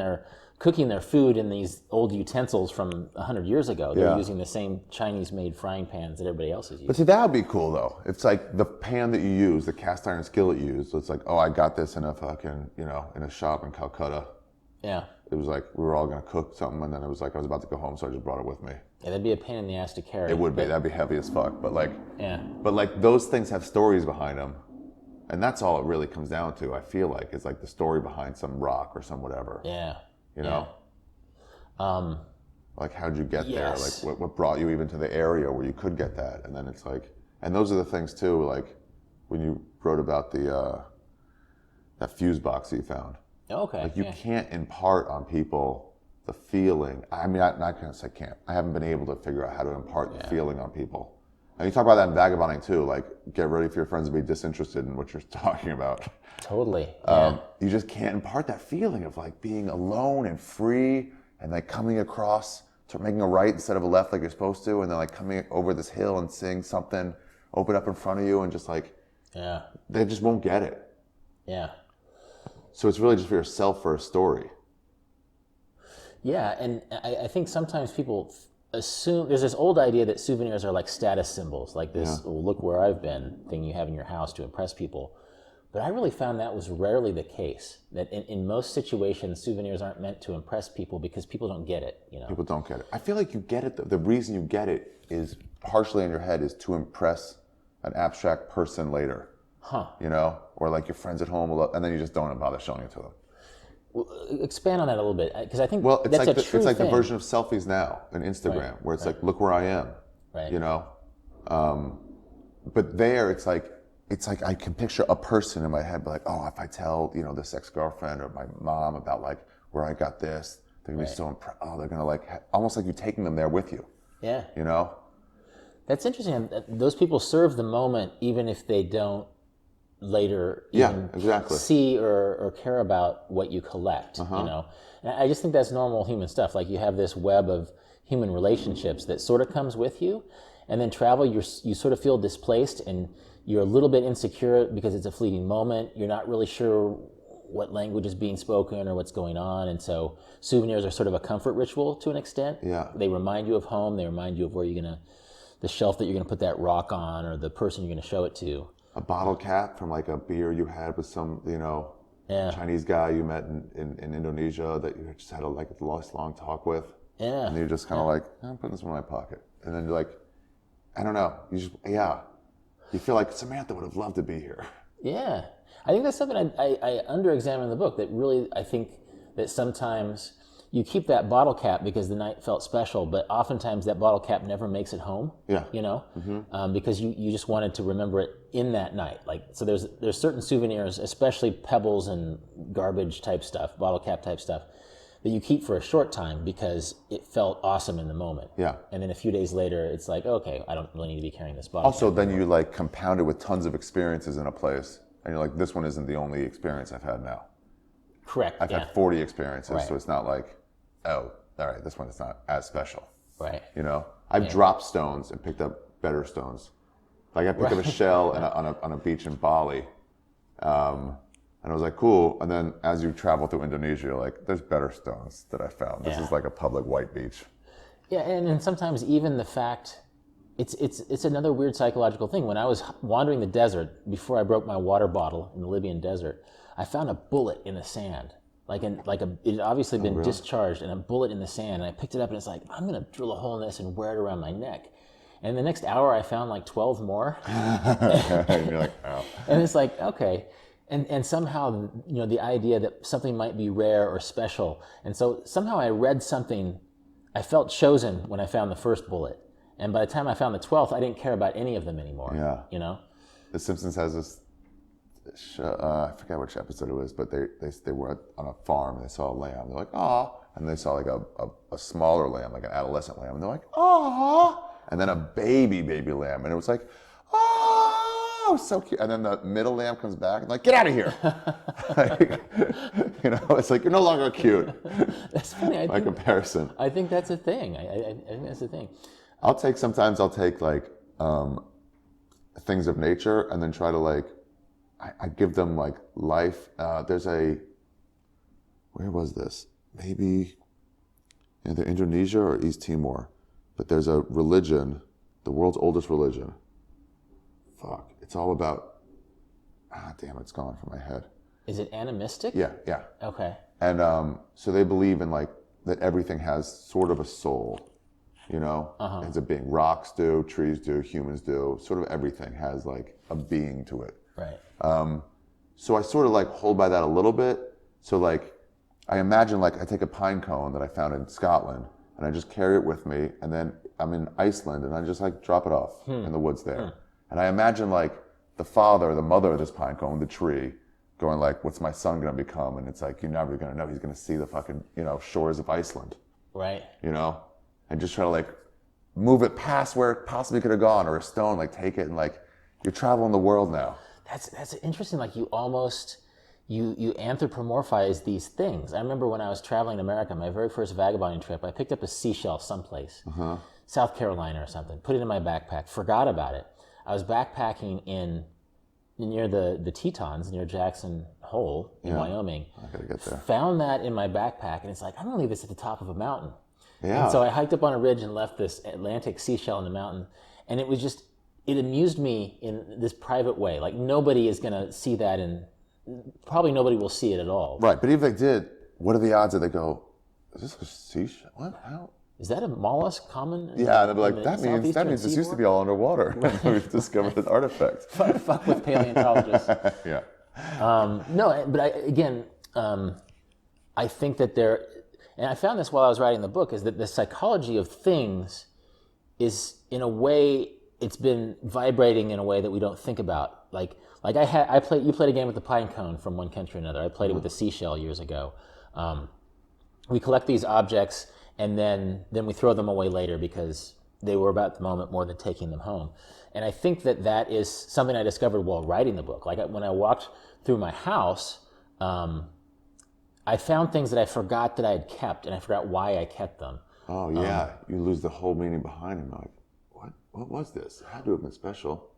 their food in these old utensils from 100 years ago. They're using the same Chinese-made frying pans that everybody else is using. But see, that would be cool, though. It's like the pan that you use, the cast iron skillet you use. So it's like, oh, I got this in a fucking, in a shop in Calcutta. Yeah. It was like we were all going to cook something, and then it was like I was about to go home, so I just brought it with me. Yeah, that'd be a pain in the ass to carry. It would be. That'd be heavy as fuck. But like, yeah. But like those things have stories behind them, and that's all it really comes down to. I feel like it's like the story behind some rock or some whatever. Yeah. You know. Like how'd you get there? Like what brought you even to the area where you could get that? And then it's like, and those are the things too. Like when you wrote about the that fuse box that you found. Okay. Like you can't impart on people the feeling. I mean, I'm not going to say can't. I haven't been able to figure out how to impart the feeling on people. And you talk about that in vagabonding too. Like, get ready for your friends to be disinterested in what you're talking about. Totally. You just can't impart that feeling of like being alone and free and like coming across to making a right instead of a left like you're supposed to, and then like coming over this hill and seeing something open up in front of you and just like, they just won't get it. Yeah. So it's really just for yourself for a story. Yeah, and I think sometimes people assume, there's this old idea that souvenirs are like status symbols, like this, look where I've been thing you have in your house to impress people. But I really found that was rarely the case, that in most situations, souvenirs aren't meant to impress people because people don't get it, People don't get it. I feel like you get it, the reason you get it is partially in your head is to impress an abstract person later. Or like your friends at home, and then you just don't bother showing it to them. Well, expand on that a little bit, because I think it's that's like a true it's like thing. The version of selfies now on Instagram, where it's like, look where I am, but there it's like I can picture a person in my head, like, oh, if I tell this ex-girlfriend or my mom about like where I got this, they're gonna be so impressed. Oh, they're gonna like almost like you taking them there with you. Yeah. That's interesting. Those people serve the moment, even if they don't later see or care about what you collect. And I just think that's normal human stuff. Like you have this web of human relationships that sort of comes with you, and then travel, you sort of feel displaced and you're a little bit insecure because it's a fleeting moment. You're not really sure what language is being spoken or what's going on, and so souvenirs are sort of a comfort ritual to an extent. They remind you of home. They remind you of where the shelf that you're gonna put that rock on, or the person you're gonna show it to. A bottle cap from like a beer you had with some, Chinese guy you met in Indonesia that you just had a long talk with. Yeah. And you're just kind of like, I'm putting this in my pocket. And then you're like, I don't know. You feel like Samantha would have loved to be here. Yeah. I think that's something I under-examine in the book, that really, I think that sometimes you keep that bottle cap because the night felt special, but oftentimes that bottle cap never makes it home. Because you just wanted to remember it in that night. Like, so there's certain souvenirs, especially pebbles and garbage type stuff, bottle cap type stuff, that you keep for a short time because it felt awesome in the moment. And then a few days later, it's like, okay, I don't really need to be carrying this bottle. Also, then you like compound it with tons of experiences in a place, and you're like, this one isn't the only experience I've had now. Correct. I've had 40 experiences, so it's not like, oh, all right, this one is not as special. Right. I've dropped stones and picked up better stones. Like I picked up a shell on a beach in Bali, and I was like, cool. And then as you travel through Indonesia, you're like, there's better stones that I found. This is like a public white beach. Yeah, and sometimes even the fact, it's another weird psychological thing. When I was wandering the desert, before I broke my water bottle in the Libyan desert, I found a bullet in the sand. It had obviously been discharged, and a bullet in the sand. And I picked it up, and it's like, I'm gonna drill a hole in this and wear it around my neck. And the next hour, I found like 12 more. And you're like, oh. And it's like, okay. And somehow, the idea that something might be rare or special. And so somehow I read something, I felt chosen when I found the first bullet. And by the time I found the 12th, I didn't care about any of them anymore. The Simpsons has this, I forget which episode it was, but they were on a farm and they saw a lamb. They're like, aw. And they saw like a smaller lamb, like an adolescent lamb. And they're like, aw. And then a baby lamb. And it was like, oh, so cute. And then the middle lamb comes back and like, get out of here. It's like, you're no longer cute. That's funny. By comparison. I think that's a thing. I think that's a thing. Sometimes I'll take like things of nature and then try to like I give them like life. Where was this? Maybe either Indonesia or East Timor. But there's a religion, the world's oldest religion. Fuck, it's all about, damn, it's gone from my head. Is it animistic? Yeah. Okay. And so they believe in like, that everything has sort of a soul, you know? Ends up being rocks do, trees do, humans do, sort of everything has like a being to it. Right. So I sort of like hold by that a little bit. So like, I imagine like I take a pine cone that I found in Scotland and I just carry it with me, and then I'm in Iceland and I just like drop it off in the woods there. And I imagine like the father, the mother of this pine cone, the tree, going like, what's my son gonna become? And it's like, you're never gonna know. He's gonna see the fucking, shores of Iceland. Right. And just try to like move it past where it possibly could have gone, or a stone, like take it and like, you're traveling the world now. That's interesting. Like you almost, you anthropomorphize these things. I remember when I was traveling in America, my very first vagabonding trip, I picked up a seashell someplace, South Carolina or something, put it in my backpack, forgot about it. I was backpacking near the Tetons, near Jackson Hole in Wyoming. I gotta get there. Found that in my backpack, and it's like, I'm gonna leave this at the top of a mountain. Yeah. And so I hiked up on a ridge and left this Atlantic seashell in the mountain, and it was just, it amused me in this private way. Like nobody is gonna see that, and probably nobody will see it at all. Right, but even if they did, what are the odds that they go, is this a seashell? What? How? Is that a mollusk common? Yeah, and they'd be like, that means this used to be all underwater. We've discovered an artifact. Fuck with paleontologists. Yeah. No, but I think that there, and I found this while I was writing the book, is that the psychology of things is, in a way, it's been vibrating in a way that we don't think about. Like you played a game with the pine cone from One Country or Another. I played it with the seashell years ago. We collect these objects, and then we throw them away later because they were about the moment more than taking them home. And I think that is something I discovered while writing the book. Like when I walked through my house, I found things that I forgot that I had kept, and I forgot why I kept them. Oh yeah, you lose the whole meaning behind them. Like, what was this? It had to have been special.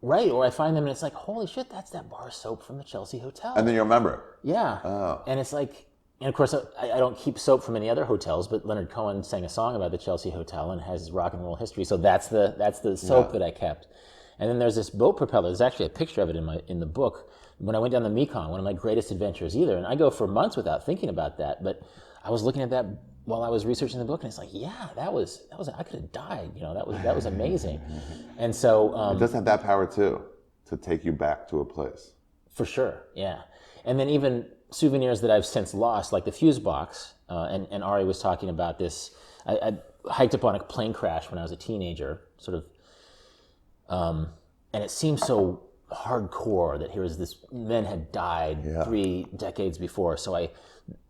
Right, or I find them and it's like, holy shit, that's that bar of soap from the Chelsea Hotel. And then you remember it. Yeah. Oh. And it's like, and of course, I don't keep soap from any other hotels, but Leonard Cohen sang a song about the Chelsea Hotel and has his rock and roll history. So that's the soap that I kept. And then there's this boat propeller. There's actually a picture of it in the book. When I went down the Mekong, one of my greatest adventures either. And I go for months without thinking about that. But I was looking at that while I was researching the book, and it's like, yeah, that was I could have died. That was amazing. And so it does have that power too, to take you back to a place. For sure, yeah. And then even souvenirs that I've since lost, like the fuse box, and Ari was talking about this. I hiked up on a plane crash when I was a teenager, sort of, and it seemed so hardcore that men had died 3 decades before. So it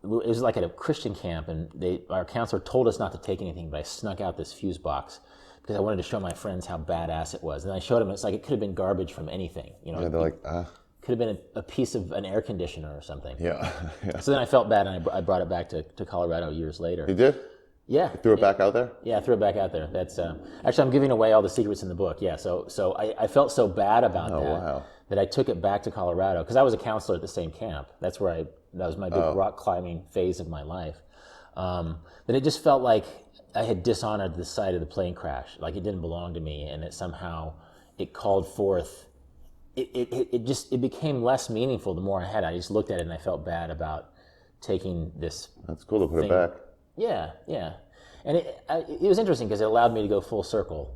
was like at a Christian camp, and our counselor told us not to take anything, but I snuck out this fuse box because I wanted to show my friends how badass it was. And I showed them, it's like it could have been garbage from anything. Yeah, they're like, could have been a piece of an air conditioner or something. Yeah. So then I felt bad, and I brought it back to Colorado years later. You did? Yeah. You threw it back out there? Yeah, I threw it back out there. That's actually, I'm giving away all the secrets in the book. Yeah, so I felt so bad about that I took it back to Colorado because I was a counselor at the same camp. That was my big rock climbing phase of my life. That it just felt like I had dishonored the site of the plane crash, like it didn't belong to me, and it called forth. It became less meaningful the more I had. I just looked at it and I felt bad about taking this. That's cool to put it back. Yeah. And it was interesting because it allowed me to go full circle.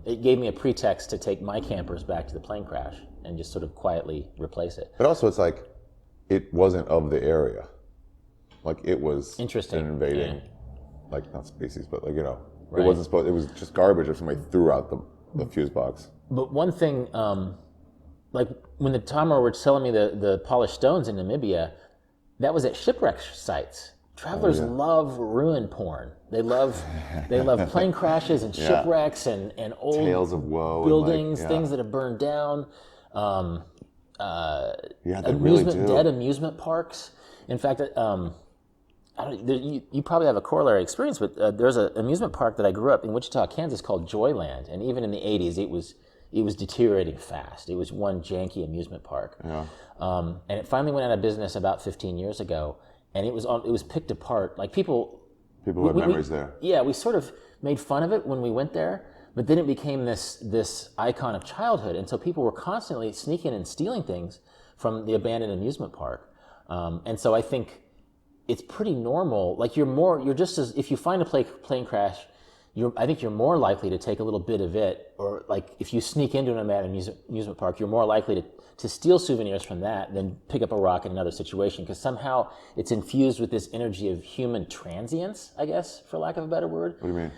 It gave me a pretext to take my campers back to the plane crash and just sort of quietly replace it. But also it's like, it wasn't of the area. Like it was an invading, like not species, but like, it wasn't supposed, it was just garbage if somebody threw out the fuse box. But one thing, like when the Tamara were selling me the polished stones in Namibia, that was at shipwreck sites. Travelers love ruin porn. They love plane crashes and shipwrecks and old tales of woe, buildings, things that have burned down. Dead amusement parks. In fact, you probably have a corollary experience, but there's an amusement park that I grew up in Wichita, Kansas called Joyland, and even in the 80s, it was it was deteriorating fast. It was one janky amusement park. Yeah. And it finally went out of business about 15 years ago, and it was picked apart. Like people who have memories there. Yeah, we sort of made fun of it when we went there, but then it became this icon of childhood, and so people were constantly sneaking and stealing things from the abandoned amusement park. And so I think it's pretty normal. Like you're just as, if you find a plane crash, I think you're more likely to take a little bit of it, or like if you sneak into an abandoned amusement park, you're more likely to steal souvenirs from that than pick up a rock in another situation, because somehow it's infused with this energy of human transience, I guess, for lack of a better word. What do you mean?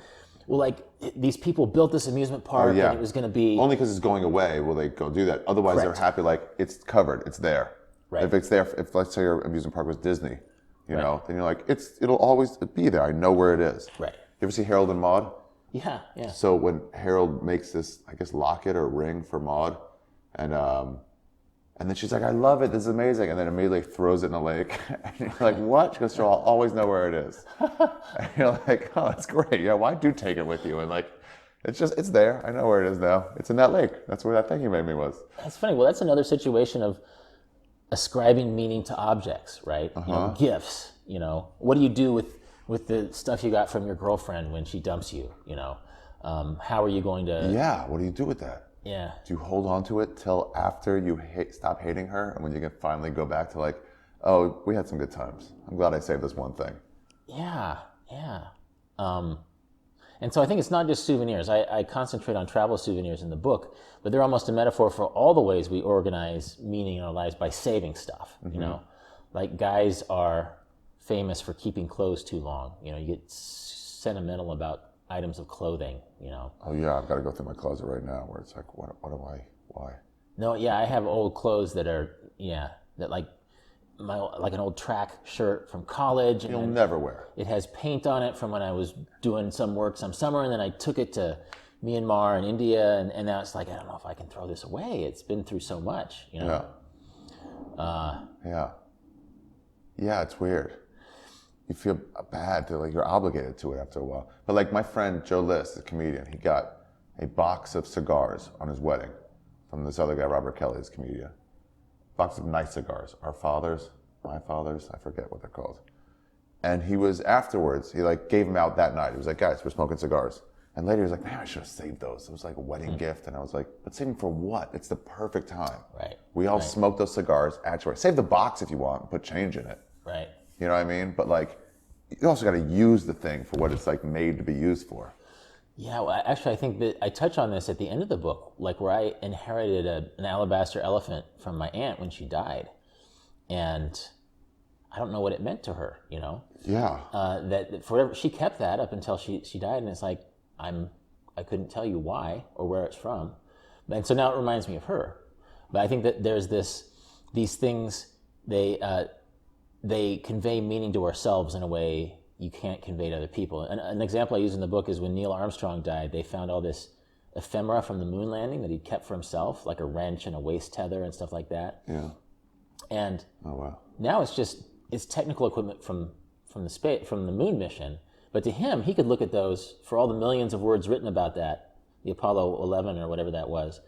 Well, like these people built this amusement park and it was going to be... Only because it's going away will they go do that. Otherwise, Correct. They're happy, like, it's covered, it's there. Right. If it's there, if let's say your amusement park was Disney, you know, then you're like, it'll always be there. I know where it is. Right. You ever see Harold and Maude? Yeah, yeah. So when Harold makes this, I guess, locket or ring for Maude, and then she's like, I love it, this is amazing, and then immediately throws it in a lake. And you're like, what? She goes, so I'll always know where it is. And you're like, oh, that's great. Yeah, why do take it with you? And like, it's there. I know where it is now. It's in that lake. That's where that thing you made me was. That's funny. Well, that's another situation of ascribing meaning to objects, right? You know, gifts, you know. What do you do with the stuff you got from your girlfriend when she dumps you, you know? How are you going to... Yeah, what do you do with that? Yeah. Do you hold on to it till after you stop hating her, and when you can finally go back to like, oh, we had some good times. I'm glad I saved this one thing. Yeah, yeah. And so I think it's not just souvenirs. I concentrate on travel souvenirs in the book, but they're almost a metaphor for all the ways we organize meaning in our lives by saving stuff, you know? Like guys are famous for keeping clothes too long. You know, you get sentimental about items of clothing, you know. Oh yeah, I've got to go through my closet right now where it's like, why? No, yeah, I have old clothes that are, that like an old track shirt from college. And you'll never wear. It has paint on it from when I was doing some work some summer, and then I took it to Myanmar and India, and now it's like, I don't know if I can throw this away. It's been through so much, you know. Yeah, it's weird. You feel bad to like you're obligated to it after a while. But like my friend Joe List, the comedian, he got a box of cigars on his wedding from this other guy, Robert Kelly, this comedian. Box of nice cigars. Our fathers, my fathers, I forget what they're called. And he was afterwards, he like gave them out that night. He was like, guys, we're smoking cigars. And later he was like, man, I should have saved those. It was like a wedding gift. And I was like, but save them for what? It's the perfect time. Right. We all smoke those cigars at your wedding. Save the box if you want and put change in it. Right. You know what I mean? But like, you also got to use the thing for what it's like made to be used for. Yeah, well, actually, I think that I touch on this at the end of the book, like where I inherited an alabaster elephant from my aunt when she died, and I don't know what it meant to her, you know. Yeah. That forever she kept that up until she died, and it's like I couldn't tell you why or where it's from, and so now it reminds me of her. But I think that there's these things they convey meaning to ourselves in a way you can't convey to other people. And an example I use in the book is when Neil Armstrong died, they found all this ephemera from the moon landing that he'd kept for himself, like a wrench and a waist tether and stuff like that. Yeah. And now it's technical equipment from the moon mission. But to him, he could look at those, for all the millions of words written about that, the Apollo 11 or whatever that was,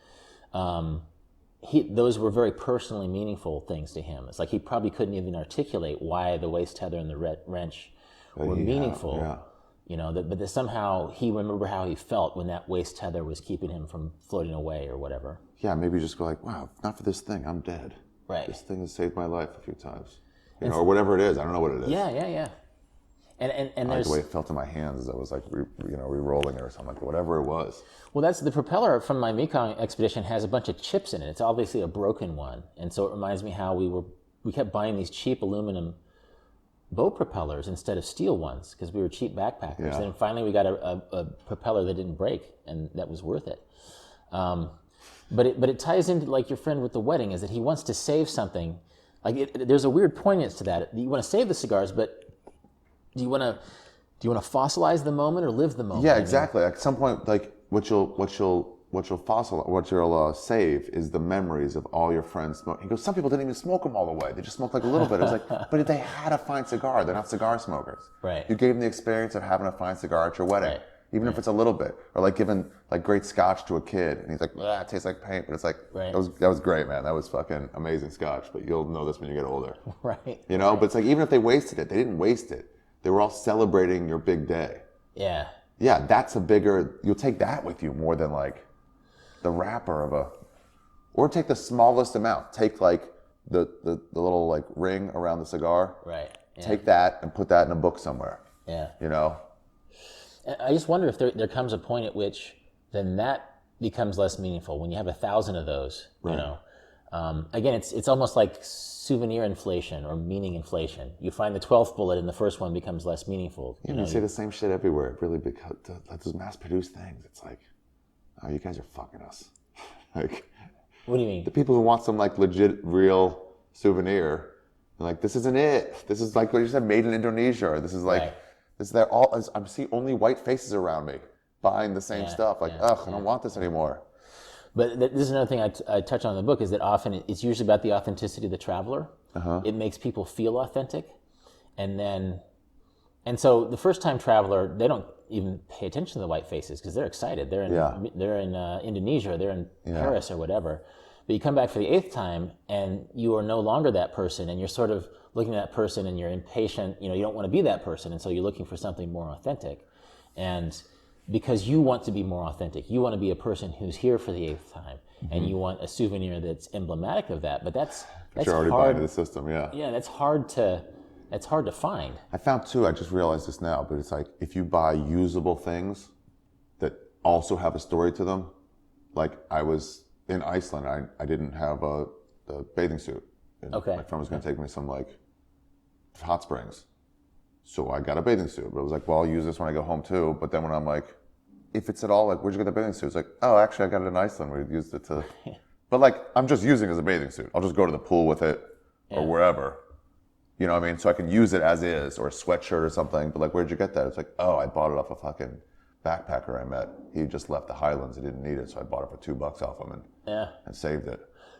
those were very personally meaningful things to him. It's like he probably couldn't even articulate why the waist tether and the wrench were meaningful, you know. But that somehow he remembered how he felt when that waist tether was keeping him from floating away or whatever. Yeah, maybe just go like, wow, not for this thing, I'm dead. Right. This thing has saved my life a few times, you know, or whatever it is. I don't know what it is. Yeah. And I like the way it felt in my hands as I was like, re-rolling it or something, like whatever it was. Well, that's the propeller from my Mekong expedition has a bunch of chips in it. It's obviously a broken one, and so it reminds me how we kept buying these cheap aluminum boat propellers instead of steel ones because we were cheap backpackers. Yeah. And finally, we got a propeller that didn't break, and that was worth it. But it ties into like your friend with the wedding is that he wants to save something. Like there's a weird poignance to that. You want to save the cigars, but do you want to fossilize the moment or live the moment? Yeah, exactly. At some point, like what you'll save is the memories of all your friends smoking. He goes, some people didn't even smoke them all the way. They just smoked like a little bit. It was like, but they had a fine cigar. They're not cigar smokers. Right. You gave them the experience of having a fine cigar at your wedding. Right. even if it's a little bit, or like giving like great scotch to a kid, and he's like, it tastes like paint, but it's like that was great, man. That was fucking amazing scotch. But you'll know this when you get older, right? You know, but it's like even if they wasted it, they didn't waste it. They were all celebrating your big day. Yeah. Yeah, that's a bigger. You'll take that with you more than like the wrapper of a, or take the smallest amount. Take like the little like ring around the cigar. Right. Yeah. Take that and put that in a book somewhere. Yeah. You know? I just wonder if there comes a point at which then that becomes less meaningful when you have 1,000 of those, you know? Again, it's almost like souvenir inflation or meaning inflation. You find the 12th bullet and the first one becomes less meaningful. You say the same shit everywhere. It really, because like those mass-produced things, it's like, oh, you guys are fucking us. Like, what do you mean? The people who want some like legit, real souvenir, like, this isn't it. This is like what you said, made in Indonesia. Or this is like, they're all. I'm seeing only white faces around me buying the same stuff. Like, I don't want this anymore. But this is another thing I touch on in the book, is that often it's usually about the authenticity of the traveler. It makes people feel authentic, and so the first time traveler, they don't even pay attention to the white faces because they're excited. They're in Indonesia, they're in Paris or whatever. But you come back for the 8th time and you are no longer that person, and you're sort of looking at that person and you're impatient, you don't want to be that person, and so you're looking for something more authentic. And because you want to be more authentic, you want to be a person who's here for the 8th time, and you want a souvenir that's emblematic of that. But that's you're already hard. buying into the system, Yeah, that's hard to find. I found too, I just realized this now, but it's like if you buy usable things that also have a story to them, like I was in Iceland, I didn't have the bathing suit. And my friend was going to take me some like hot springs. So I got a bathing suit, but it was like, well, I'll use this when I go home too. But then when I'm like, if it's at all like, where'd you get the bathing suit? It's like, oh, actually I got it in Iceland. We used it to, but like, I'm just using it as a bathing suit. I'll just go to the pool with it or wherever. You know what I mean? So I can use it as is, or a sweatshirt or something. But like, where'd you get that? It's like, oh, I bought it off a fucking backpacker I met. He just left the Highlands. He didn't need it, so I bought it for $2 off him and saved it.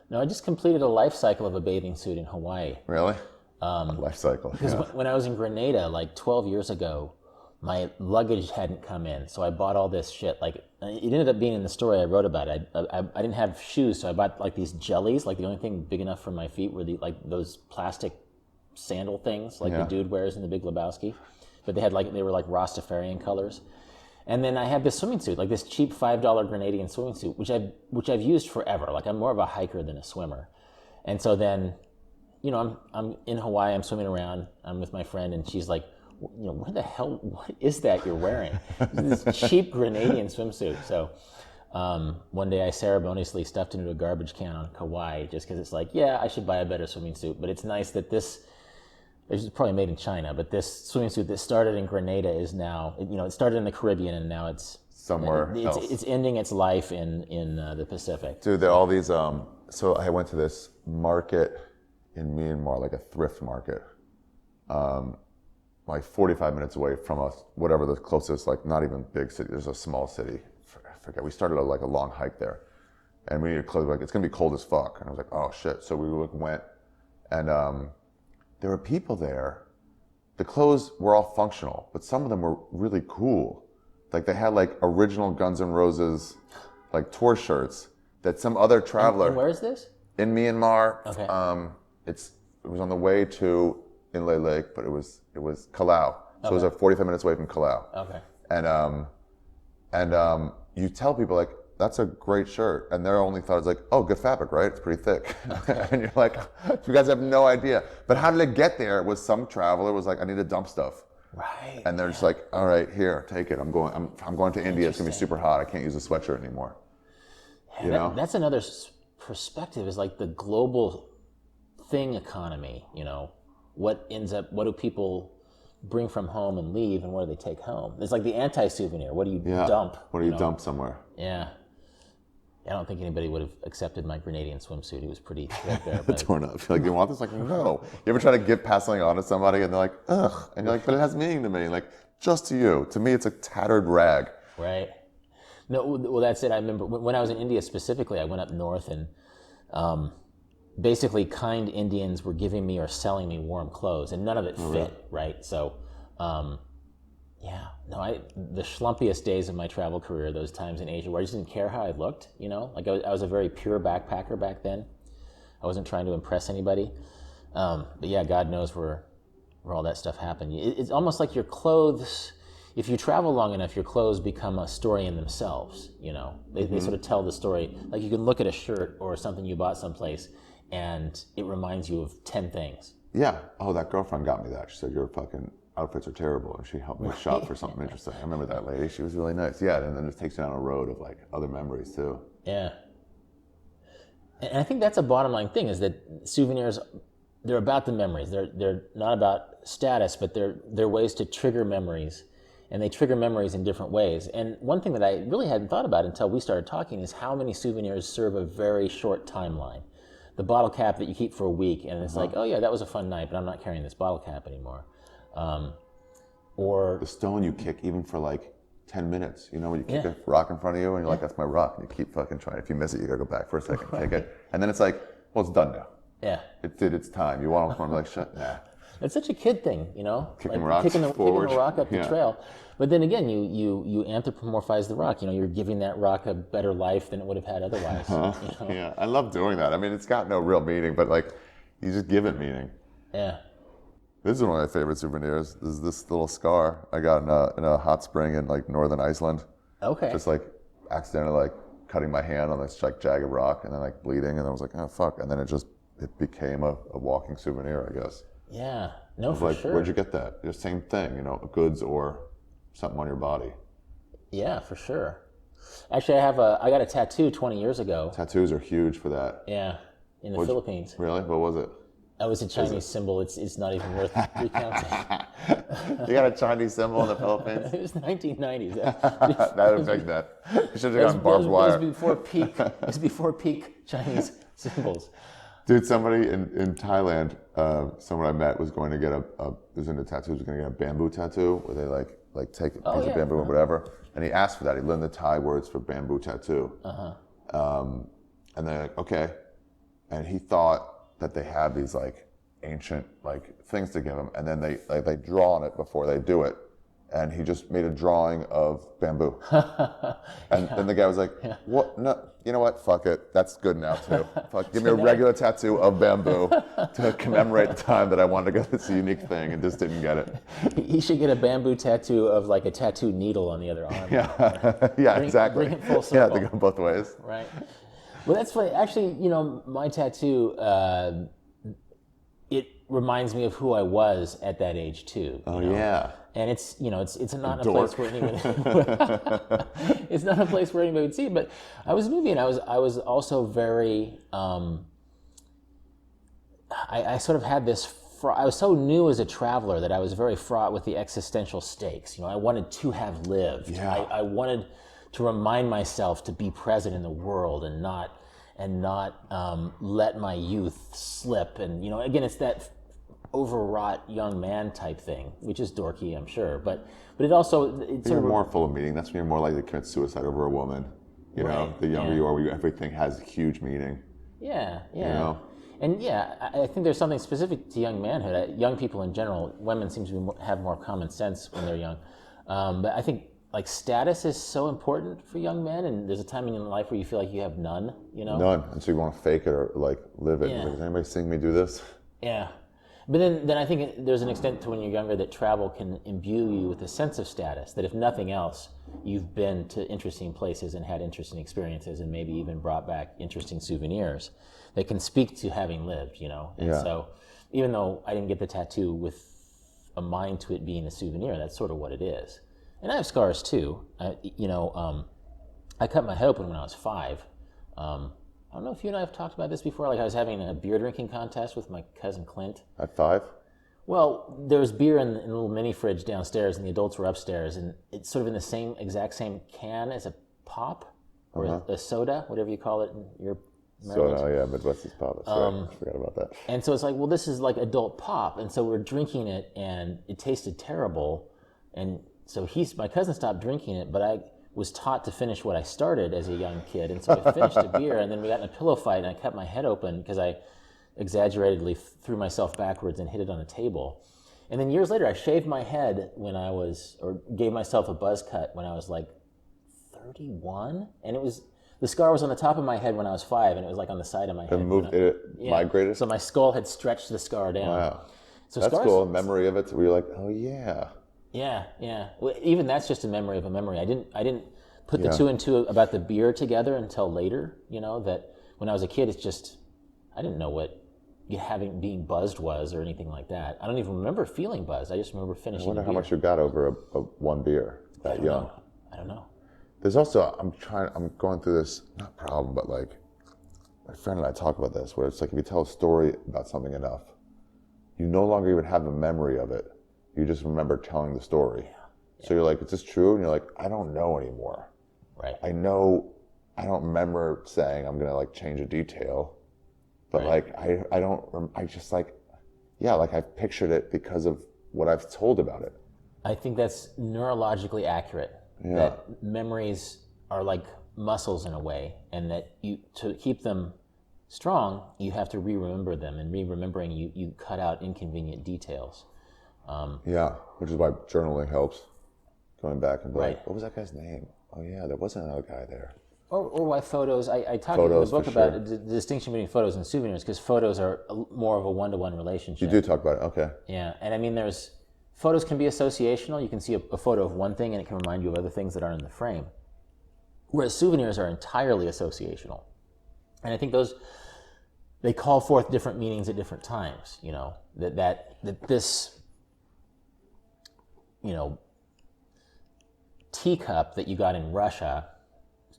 No, I just completed a life cycle of a bathing suit in Hawaii. Really? Life cycle. Because when I was in Grenada, like 12 years ago, my luggage hadn't come in, so I bought all this shit. Like, it ended up being in the story I wrote about it. I didn't have shoes, so I bought like these jellies. Like the only thing big enough for my feet were those plastic sandal things, like the dude wears in The Big Lebowski. But they were like Rastafarian colors. And then I had this swimming suit, like this cheap $5 Grenadian swimming suit, which I've used forever. Like, I'm more of a hiker than a swimmer. And so then, I'm in Hawaii, I'm swimming around, I'm with my friend, and she's like, what is that you're wearing? This cheap Grenadian swimsuit. So one day I ceremoniously stuffed it into a garbage can on Kauai, just because it's like, I should buy a better swimming suit. But it's nice that it's probably made in China, but this swimming suit that started in Grenada is now, it started in the Caribbean and now it's somewhere else. It's ending its life in the Pacific. Dude, there are all these, so I went to this market in Myanmar, like a thrift market, like 45 minutes away from us, whatever the closest, like not even big city, there's a small city, I forget. We started a long hike there and we needed clothes, like it's gonna be cold as fuck. And I was like, oh shit. So we went and there were people there. The clothes were all functional, but some of them were really cool. Like they had like original Guns N' Roses, like tour shirts that some other traveler. And where is this? In Myanmar. Okay. It was on the way to Inle Lake, but it was Kalau. So it was like 45 minutes away from Kalau. Okay. And you tell people like, that's a great shirt. And their only thought is like, oh, good fabric, right? It's pretty thick. Okay. And you're like, you guys have no idea. But how did it get there? Was some traveler was like, I need to dump stuff. Right. And they're just like, all right, here, take it. I'm going to India. It's gonna be super hot. I can't use a sweatshirt anymore. Yeah, that's another perspective, is like the global thing economy. What do people bring from home and leave, and what do they take home? It's like the anti-souvenir. What do you dump? What do you dump somewhere? Yeah. I don't think anybody would have accepted my Grenadian swimsuit. It was pretty threadbare. But torn up. Like, you want this? Like, no. You ever try to get pass something on to somebody and they're like, ugh. And you're like, but it has meaning to me. Like, just to you. To me, it's a tattered rag. Right. No, well, that's it. I remember when I was in India specifically, I went up north and basically kind Indians were giving me or selling me warm clothes, and none of it fit, right? So Yeah, no, the schlumpiest days of my travel career, those times in Asia where I just didn't care how I looked, like I was a very pure backpacker back then. I wasn't trying to impress anybody. But yeah, God knows where all that stuff happened. It's almost like your clothes, if you travel long enough, your clothes become a story in themselves, They sort of tell the story. Like you can look at a shirt or something you bought someplace and it reminds you of 10 things. Yeah. Oh, that girlfriend got me that. She said, your fucking outfits are terrible, and she helped me shop for something interesting. I remember that lady. She was really nice. Yeah, and then it takes you down a road of like other memories too. Yeah. And I think that's a bottom line thing, is that souvenirs, they're about the memories. They're not about status, but they're ways to trigger memories, and they trigger memories in different ways. And one thing that I really hadn't thought about until we started talking is how many souvenirs serve a very short timeline. The bottle cap that you keep for a week, and it's like, oh yeah, that was a fun night, but I'm not carrying this bottle cap anymore. Or the stone you kick even for like 10 minutes, when you kick a rock in front of you and you're like, that's my rock, and you keep fucking trying. If you miss it, you gotta go back for a second, kick it, and then it's like, well, it's done now. Yeah, it did its time. You want to like, shut? Nah. It's such a kid thing, kicking like rocks kicking the rock up the yeah. trail. But then again, you anthropomorphize the rock. You're giving that rock a better life than it would have had otherwise. Yeah, I love doing that. I mean, it's got no real meaning, but like, you just give it meaning. Yeah. This is one of my favorite souvenirs. This is this little scar I got in a hot spring in like northern Iceland. Okay. Just like accidentally like cutting my hand on this like jagged rock and then like bleeding, and I was like, oh fuck, and then it became a walking souvenir, I guess. Yeah. No, for sure. Where'd you get that? The same thing, goods or something on your body. Yeah, for sure. Actually, I got a tattoo 20 years ago. Tattoos are huge for that. Yeah, in the Philippines. Really? What was it? That was a Chinese symbol. It's not even worth recounting. You got a Chinese symbol in the Philippines? It was the 1990s. That would make that. You should have gotten barbed wire. It was before peak Chinese symbols. Dude, somebody in Thailand, someone I met was going to get was into tattoos, was going to get a bamboo tattoo where they like take a piece of bamboo or whatever. And he asked for that. He learned the Thai words for bamboo tattoo. And they're like, okay. And he thought that they have these like ancient like things to give him, and then they draw on it before they do it, and he just made a drawing of bamboo. And then the guy was like, what? No, you know what, fuck it, that's good now too. Fuck, give me a regular tattoo of bamboo to commemorate the time that I wanted to get this unique thing and just didn't get it. He should get a bamboo tattoo of like a tattoo needle on the other arm. Yeah, exactly. Bring it full circle. Yeah, to go both ways. Right. Well, that's funny. Actually, my tattoo, it reminds me of who I was at that age too. Oh yeah. And it's not a place where anybody it's not a place where anybody would see it. But I was moving, and I was also very I sort of had this. I was so new as a traveler that I was very fraught with the existential stakes. I wanted to have lived. Yeah. I wanted to remind myself to be present in the world and not let my youth slip. And again, it's that overwrought young man type thing, which is dorky, I'm sure, but it also you're more full of meaning. That's when you're more likely to commit suicide over a woman. The younger you are, everything has huge meaning. Yeah. And I think there's something specific to young manhood. Young people in general, women seem to have more common sense when they're young, but I think like status is so important for young men, and there's a time in your life where you feel like you have none. None, and so you want to fake it or like live it. Yeah. Like, is anybody seeing me do this? Yeah. But then I think there's an extent to when you're younger that travel can imbue you with a sense of status, that if nothing else, you've been to interesting places and had interesting experiences and maybe even brought back interesting souvenirs that can speak to having lived, And so even though I didn't get the tattoo with a mind to it being a souvenir, that's sort of what it is. And I have scars too. I cut my head open when I was 5. I don't know if you and I have talked about this before. Like I was having a beer drinking contest with my cousin Clint. At 5? Well, there was beer in a little mini fridge downstairs, and the adults were upstairs, and it's sort of in the exact same can as a pop or a soda, whatever you call it in your Maryland. Soda, yeah, Midwest is pop. That's right. I forgot about that. And so it's like, well, this is like adult pop, and so we're drinking it, and it tasted terrible, and so my cousin stopped drinking it, but I was taught to finish what I started as a young kid, and so I finished a beer, and then we got in a pillow fight, and I cut my head open because I exaggeratedly threw myself backwards and hit it on a table. And then years later, I shaved my head or gave myself a buzz cut when I was like 31. And the scar was on the top of my head when I was 5, and it was like on the side of my head. Migrated? So my skull had stretched the scar down. Wow. So that's cool. A memory of it. We were like, oh yeah. Yeah. Well, even that's just a memory of a memory. I didn't put the two and two about the beer together until later. That when I was a kid, it's just, I didn't know what being buzzed was or anything like that. I don't even remember feeling buzzed. I just remember finishing. I wonder how much you got over one beer that young. I don't know. There's also, I'm going through this, not problem, but like, my friend and I talk about this, where it's like if you tell a story about something enough, you no longer even have a memory of it. You just remember telling the story. Yeah. So you're like, is this true? And you're like, I don't know anymore. Right. I know, I don't remember saying I'm going to like change a detail. But like, I just like, like I've pictured it because of what I've told about it. I think that's neurologically accurate. Yeah. That memories are like muscles in a way, and that to keep them strong, you have to re-remember them, and re-remembering, you cut out inconvenient details. Which is why journaling helps. Going back and be like, what was that guy's name? Oh yeah, there wasn't another guy there. Or why photos. I talk in the book about the distinction between photos and souvenirs, because photos are more of a one-to-one relationship. You do talk about it, okay. Yeah, and I mean, photos can be associational. You can see a photo of one thing and it can remind you of other things that aren't in the frame. Whereas souvenirs are entirely associational. And I think they call forth different meanings at different times, that this, teacup that you got in Russia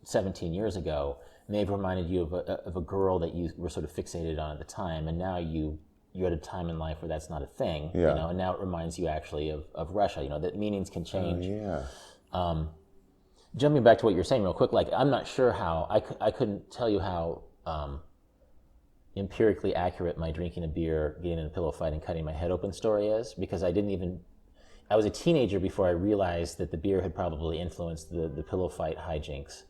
17 years ago may have reminded you of a girl that you were sort of fixated on at the time, and now you're at a time in life where that's not a thing, and now it reminds you actually of Russia, that meanings can change. Jumping back to what you're saying real quick, like I'm not sure how, I couldn't tell you how empirically accurate my drinking a beer, getting in a pillow fight, and cutting my head open story is, because I was a teenager before I realized that the beer had probably influenced the pillow fight hijinks.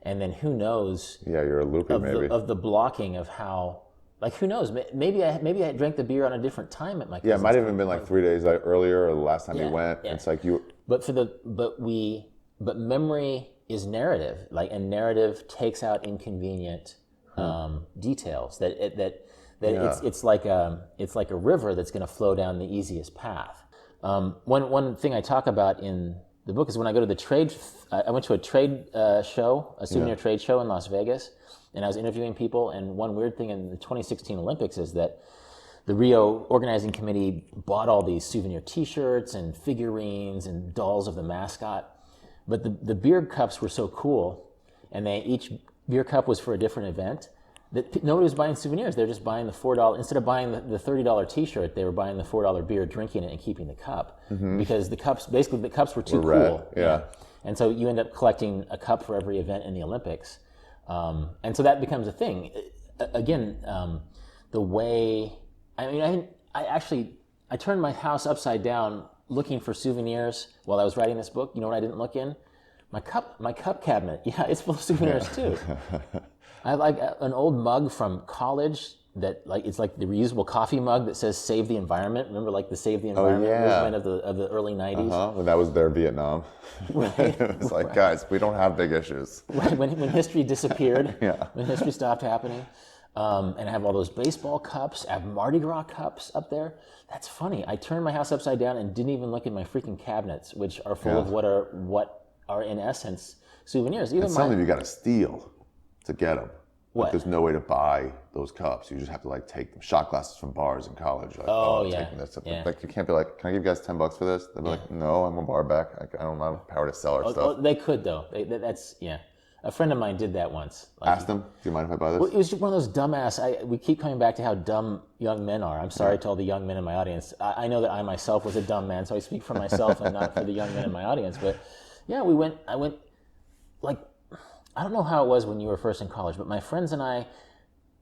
And then who knows? Yeah, you're a loopy maybe. Of the blocking of how, like who knows? Maybe I drank the beer on a different time at my cousin's. Yeah, it might have even been like 3 days earlier or the last time you went. Yeah. It's like you. But memory is narrative, and narrative takes out inconvenient details. It's like a river that's going to flow down the easiest path. One thing I talk about in the book is when I go to the trade. I went to a trade show, a souvenir trade show in Las Vegas, and I was interviewing people. And one weird thing in the 2016 Olympics is that the Rio organizing committee bought all these souvenir T-shirts and figurines and dolls of the mascot. But the beer cups were so cool, and each beer cup was for a different event, that nobody was buying souvenirs. They're just buying the $4. Instead of buying the $30 T-shirt, they were buying the $4 beer, drinking it, and keeping the cup. Mm-hmm. Because the cups were too cool. Red. Yeah. And so you end up collecting a cup for every event in the Olympics. And so that becomes a thing. Again, the way, I turned my house upside down looking for souvenirs while I was writing this book. You know what I didn't look in? My cup cabinet. Yeah, it's full of souvenirs too. I have like an old mug from college that it's like the reusable coffee mug that says "Save the Environment." Remember, like the "Save the Environment" movement of the early '90s. When that was their Vietnam. Right. It was like, guys, we don't have big issues. Right. When history disappeared. When history stopped happening. And I have all those baseball cups. I have Mardi Gras cups up there. That's funny. I turned my house upside down and didn't even look in my freaking cabinets, which are full of what are in essence souvenirs. Even something you got to steal to get them. What? Like, there's no way to buy those cups. You just have to take them. Shot glasses from bars in college. Like, taking this. Like, you can't be like, can I give you guys $10 for this? They'll be like, no, I'm a bar back. I don't have power to sell our stuff. They could though. That's. A friend of mine did that once. Asked them, do you mind if I buy this? Well, it was just one of those dumbass, we keep coming back to how dumb young men are. I'm sorry to all the young men in my audience. I know that I myself was a dumb man, so I speak for myself and not for the young men in my audience. But yeah, I went, I don't know how it was when you were first in college, but my friends and I,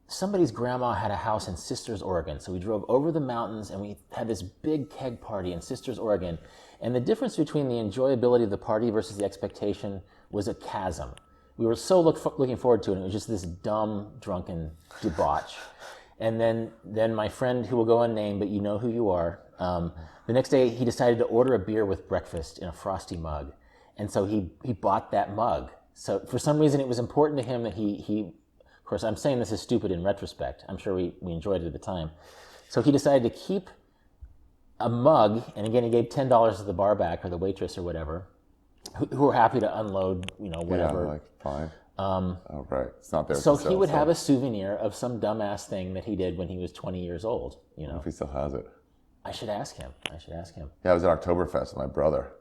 somebody's grandma had a house in Sisters, Oregon. So we drove over the mountains and we had this big keg party in Sisters, Oregon. And the difference between the enjoyability of the party versus the expectation was a chasm. We were so looking forward to it, and it was just this dumb, drunken debauch. And then my friend, who will go unnamed, but you know who you are, The next day, he decided to order a beer with breakfast in a frosty mug. And so he bought that mug. So for some reason, it was important to him that he of course, I'm saying this is stupid in retrospect. I'm sure we enjoyed it at the time. So he decided to keep a mug, and again, he gave $10 to the bar back or the waitress or whatever, who were happy to unload, whatever. Yeah, like, fine. Right. It's not there. So he would have a souvenir of some dumbass thing that he did when he was 20 years old. I don't know if he still has it. I should ask him. Yeah, I was at Oktoberfest with my brother,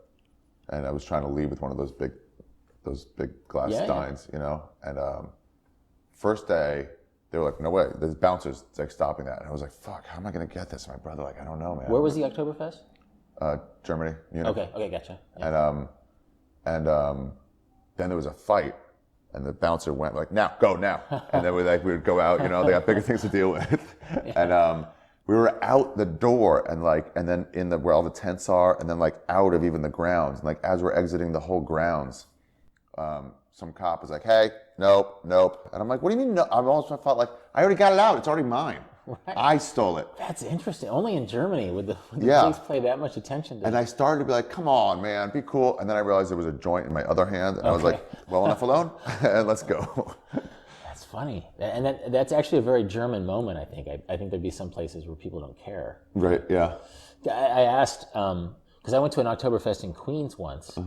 and I was trying to leave with one of those big glass steins, And first day, they were like, "No way!" There's bouncers like stopping that, and I was like, "Fuck! How am I gonna get this?" And my brother, like, "I don't know, man." Where was the Oktoberfest? Germany. Munich. Okay, gotcha. Yeah. And then there was a fight, and the bouncer went like, "Now, go now," and then we would go out. They got bigger things to deal with, and we were out the door and then in where all the tents are, and then like out of even the grounds, and like as we're exiting the whole grounds, some cop is like, "Hey, nope," and I'm like, "What do you mean no?" I almost felt like I already got it out. It's already mine. Right. I stole it. That's interesting. Only in Germany would the police pay that much attention to it. And I started to be like, "Come on, man, be cool." And then I realized there was a joint in my other hand, and I was like, "Well enough alone, and let's go." That's funny, and that's actually a very German moment. I think. I think there'd be some places where people don't care. Right. Yeah. I asked because I went to an Oktoberfest in Queens once.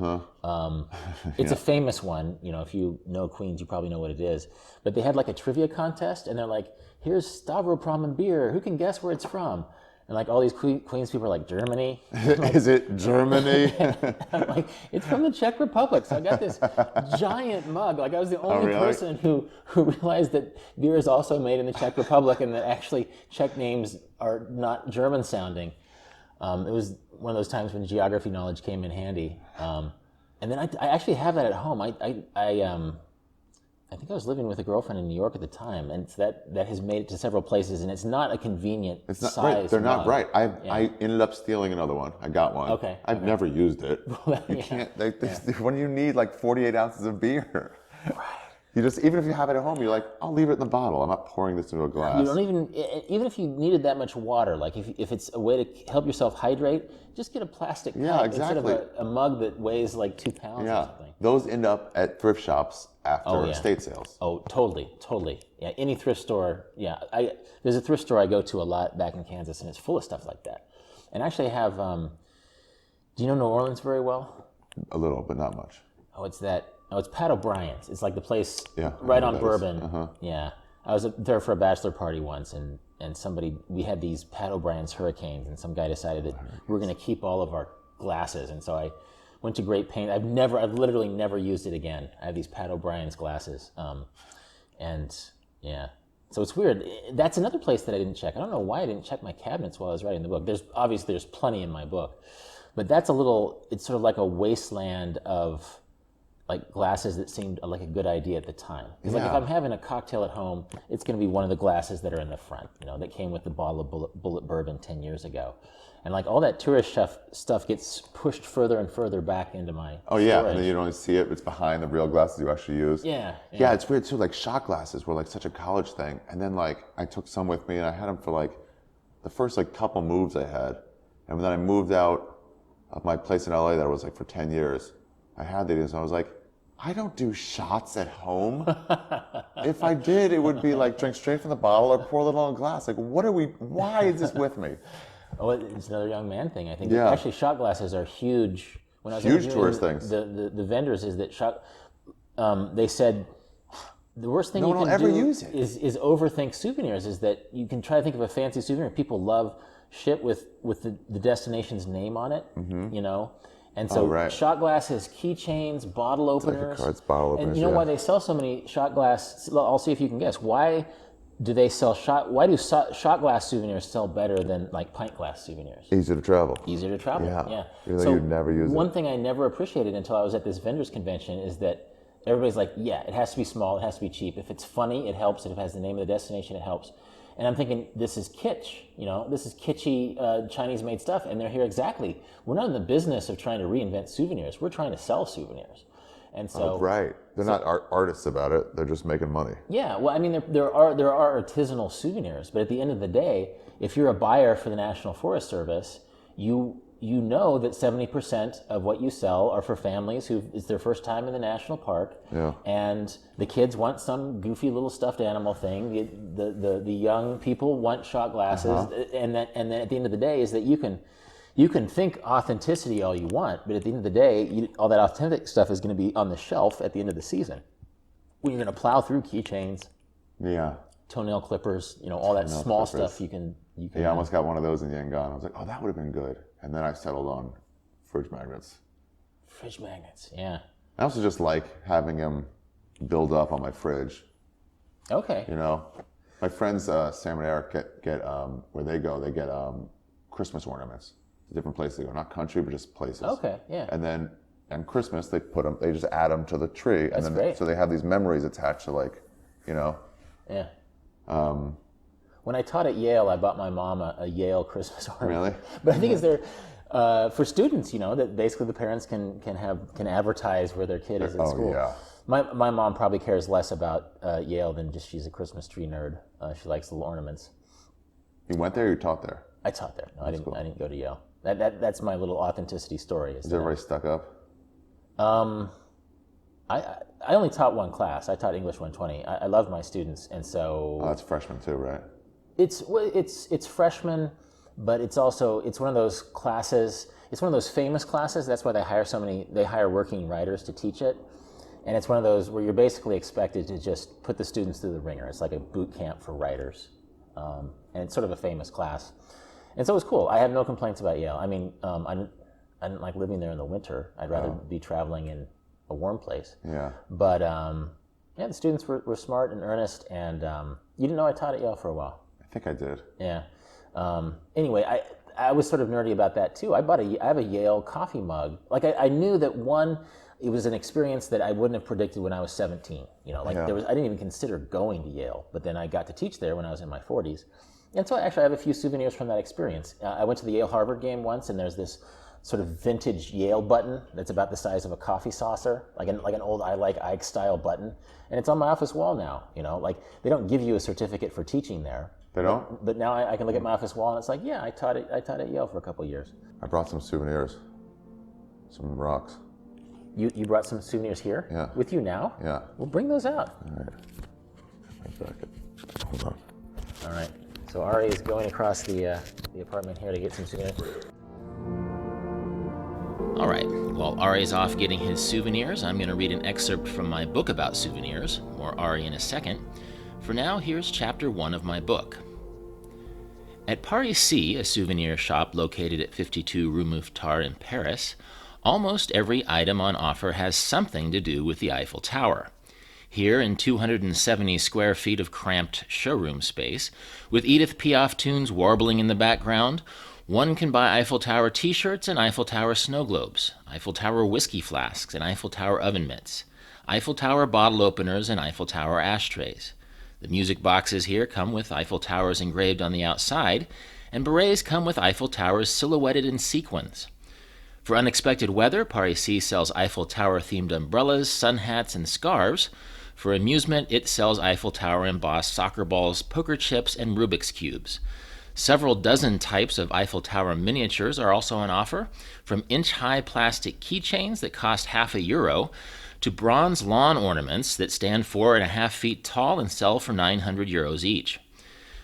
It's a famous one. If you know Queens, you probably know what it is. But they had like a trivia contest, and they're like, "Here's Stavropol beer. Who can guess where it's from?" And like all these Queens people are like, "Germany." Like, is it Germany? I'm like, "It's from the Czech Republic." So I got this giant mug. Like I was the only person who realized that beer is also made in the Czech Republic, and that actually Czech names are not German sounding. It was one of those times when geography knowledge came in handy. And then I actually have that at home. I think I was living with a girlfriend in New York at the time, and that has made it to several places, and it's not a convenient size. Right. They're not mug. right. I ended up stealing another one. I got one. Okay. I've never used it. You can't. When you need like 48 ounces of beer. Right. You just, even if you have it at home, you're like, "I'll leave it in the bottle. I'm not pouring this into a glass." You don't even if you needed that much water, like if it's a way to help yourself hydrate, just get a plastic cup instead of a mug that weighs like 2 pounds or something. Those end up at thrift shops after estate sales. Oh, totally. Yeah, any thrift store. Yeah, there's a thrift store I go to a lot back in Kansas, and it's full of stuff like that. And actually, I have. Do you know New Orleans very well? A little, but not much. It's Pat O'Brien's. It's like the place right on Bourbon. Yeah. I was there for a bachelor party once, and we had these Pat O'Brien's Hurricanes, and some guy decided that we were going to keep all of our glasses, and so I went to great pains. I've literally never used it again. I have these Pat O'Brien's glasses, so it's weird. That's another place that I didn't check. I don't know why I didn't check my cabinets while I was writing the book. There's plenty in my book, but it's sort of like a wasteland of like glasses that seemed like a good idea at the time. Because like if I'm having a cocktail at home, it's going to be one of the glasses that are in the front, that came with the bottle of Bullet Bourbon 10 years ago. And like all that tourist stuff gets pushed further and further back into my storage. And then you don't even see it. It's behind the real glasses you actually use. Yeah, it's weird too. Like shot glasses were like such a college thing. And then like I took some with me, and I had them for like the first like couple moves I had. And then I moved out of my place in LA that was like for 10 years. I had these, and I was like, I don't do shots at home. If I did, it would be like drink straight from the bottle or pour a little in a glass. Like, why is this with me? Oh, it's another young man thing, I think. Yeah. Actually, shot glasses are huge. When I was huge tourist things. The vendors is that they said the worst thing you can ever do use it. is overthink souvenirs. Is that you can try to think of a fancy souvenir. People love shit with the destination's name on it, And so shot glasses, keychains, bottle openers. Cards, bottle openers. And you know why they sell so many shot glass? I'll see if you can guess. Why do shot glass souvenirs sell better than like pint glass souvenirs? Easier to travel. Yeah. Even though you'd never use it. One thing I never appreciated until I was at this vendors convention is that everybody's like, it has to be small, it has to be cheap. If it's funny, it helps. If it has the name of the destination, it helps. And I'm thinking, this is kitsch, this is kitschy Chinese-made stuff, and they're here exactly. We're not in the business of trying to reinvent souvenirs. We're trying to sell souvenirs. And so, they're not artists about it. They're just making money. Yeah, well, I mean, there are artisanal souvenirs, but at the end of the day, if you're a buyer for the National Forest Service you know that 70% of what you sell are for families who it's their first time in the national park, and the kids want some goofy little stuffed animal thing. The young people want shot glasses, and then at the end of the day is that you can think authenticity all you want, but at the end of the day, all that authentic stuff is going to be on the shelf at the end of the season. When you're going to plow through keychains, toenail clippers, all that small stuff you can. Yeah, I almost got one of those in Yangon. I was like, oh, that would have been good. And then I settled on fridge magnets. Fridge magnets, yeah. I also just like having them build up on my fridge. Okay. My friends Sam and Eric get where they go, they get Christmas ornaments. Different places they go, not country, but just places. Okay, yeah. And then on Christmas they just add them to the tree. That's great. So they have these memories attached to Yeah. When I taught at Yale, I bought my mom a Yale Christmas ornament. Really? But I think it's there for students, that basically the parents can advertise where their kid is at school. Yeah. My mom probably cares less about Yale than just she's a Christmas tree nerd. She likes little ornaments. You went there or you taught there? I taught there. No, I didn't go to Yale. That's my little authenticity story. Is everybody stuck up? I only taught one class. I taught English 120. I loved my students, and so. Oh, that's freshman too, right? It's freshman, but it's one of those classes. It's one of those famous classes. That's why they hire working writers to teach it, and it's one of those where you're basically expected to just put the students through the ringer. It's like a boot camp for writers, and it's sort of a famous class, and so it was cool. I have no complaints about Yale. I mean, I didn't like living there in the winter. I'd rather be traveling in a warm place. Yeah. But the students were smart and earnest, and you didn't know I taught at Yale for a while. I think I did. Yeah. Anyway, I was sort of nerdy about that too. I have a Yale coffee mug. Like I knew that it was an experience that I wouldn't have predicted when I was 17. I didn't even consider going to Yale, but then I got to teach there when I was in my 40s. And so I have a few souvenirs from that experience. I went to the Yale-Harvard game once, and there's this sort of vintage Yale button that's about the size of a coffee saucer, like an old I Like Ike style button, and it's on my office wall now. They don't give you a certificate for teaching there. They don't? But now I can look at my office wall and it's like, yeah, I taught at Yale for a couple of years. I brought some souvenirs, some rocks. You brought some souvenirs here? Yeah. With you now? Yeah. Well, bring those out. All right. Hold on. All right. So Ari is going across the apartment here to get some souvenirs. All right, while Ari's off getting his souvenirs, I'm going to read an excerpt from my book about souvenirs. More Ari in a second. For now, here's chapter 1 of my book. At Paris C, a souvenir shop located at 52 Rue Mouffetard in Paris, almost every item on offer has something to do with the Eiffel Tower. Here, in 270 square feet of cramped showroom space, with Edith Piaf tunes warbling in the background, one can buy Eiffel Tower t-shirts and Eiffel Tower snow globes, Eiffel Tower whiskey flasks and Eiffel Tower oven mitts, Eiffel Tower bottle openers and Eiffel Tower ashtrays. The music boxes here come with Eiffel Towers engraved on the outside, and berets come with Eiffel Towers silhouetted in sequins. For unexpected weather, Paris C sells Eiffel Tower-themed umbrellas, sun hats, and scarves. For amusement, it sells Eiffel Tower-embossed soccer balls, poker chips, and Rubik's Cubes. Several dozen types of Eiffel Tower miniatures are also on offer, from inch-high plastic keychains that cost €0.50 to bronze lawn ornaments that stand 4.5 feet tall and sell for €900 each.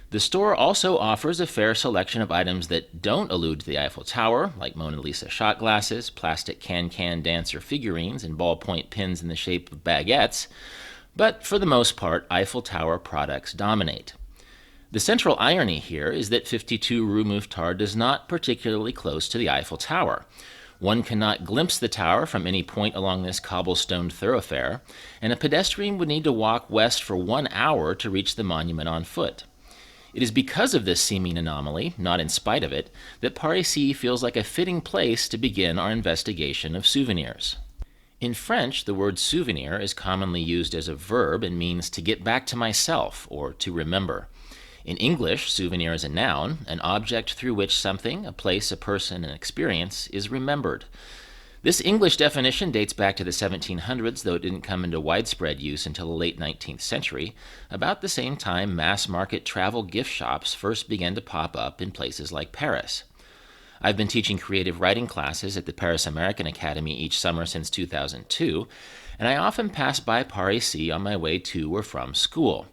The store also offers a fair selection of items that don't allude to the Eiffel Tower, like Mona Lisa shot glasses, plastic can-can dancer figurines, and ballpoint pins in the shape of baguettes, but for the most part, Eiffel Tower products dominate. The central irony here is that 52 Rue Mouffetard is not particularly close to the Eiffel Tower. One cannot glimpse the tower from any point along this cobblestone thoroughfare, and a pedestrian would need to walk west for 1 hour to reach the monument on foot. It is because of this seeming anomaly, not in spite of it, that Paris C feels like a fitting place to begin our investigation of souvenirs. In French, the word souvenir is commonly used as a verb and means to get back to myself or to remember. In English, souvenir is a noun, an object through which something, a place, a person, an experience, is remembered. This English definition dates back to the 1700s, though it didn't come into widespread use until the late 19th century, about the same time mass-market travel gift shops first began to pop up in places like Paris. I've been teaching creative writing classes at the Paris American Academy each summer since 2002, and I often pass by Paris on my way to or from school.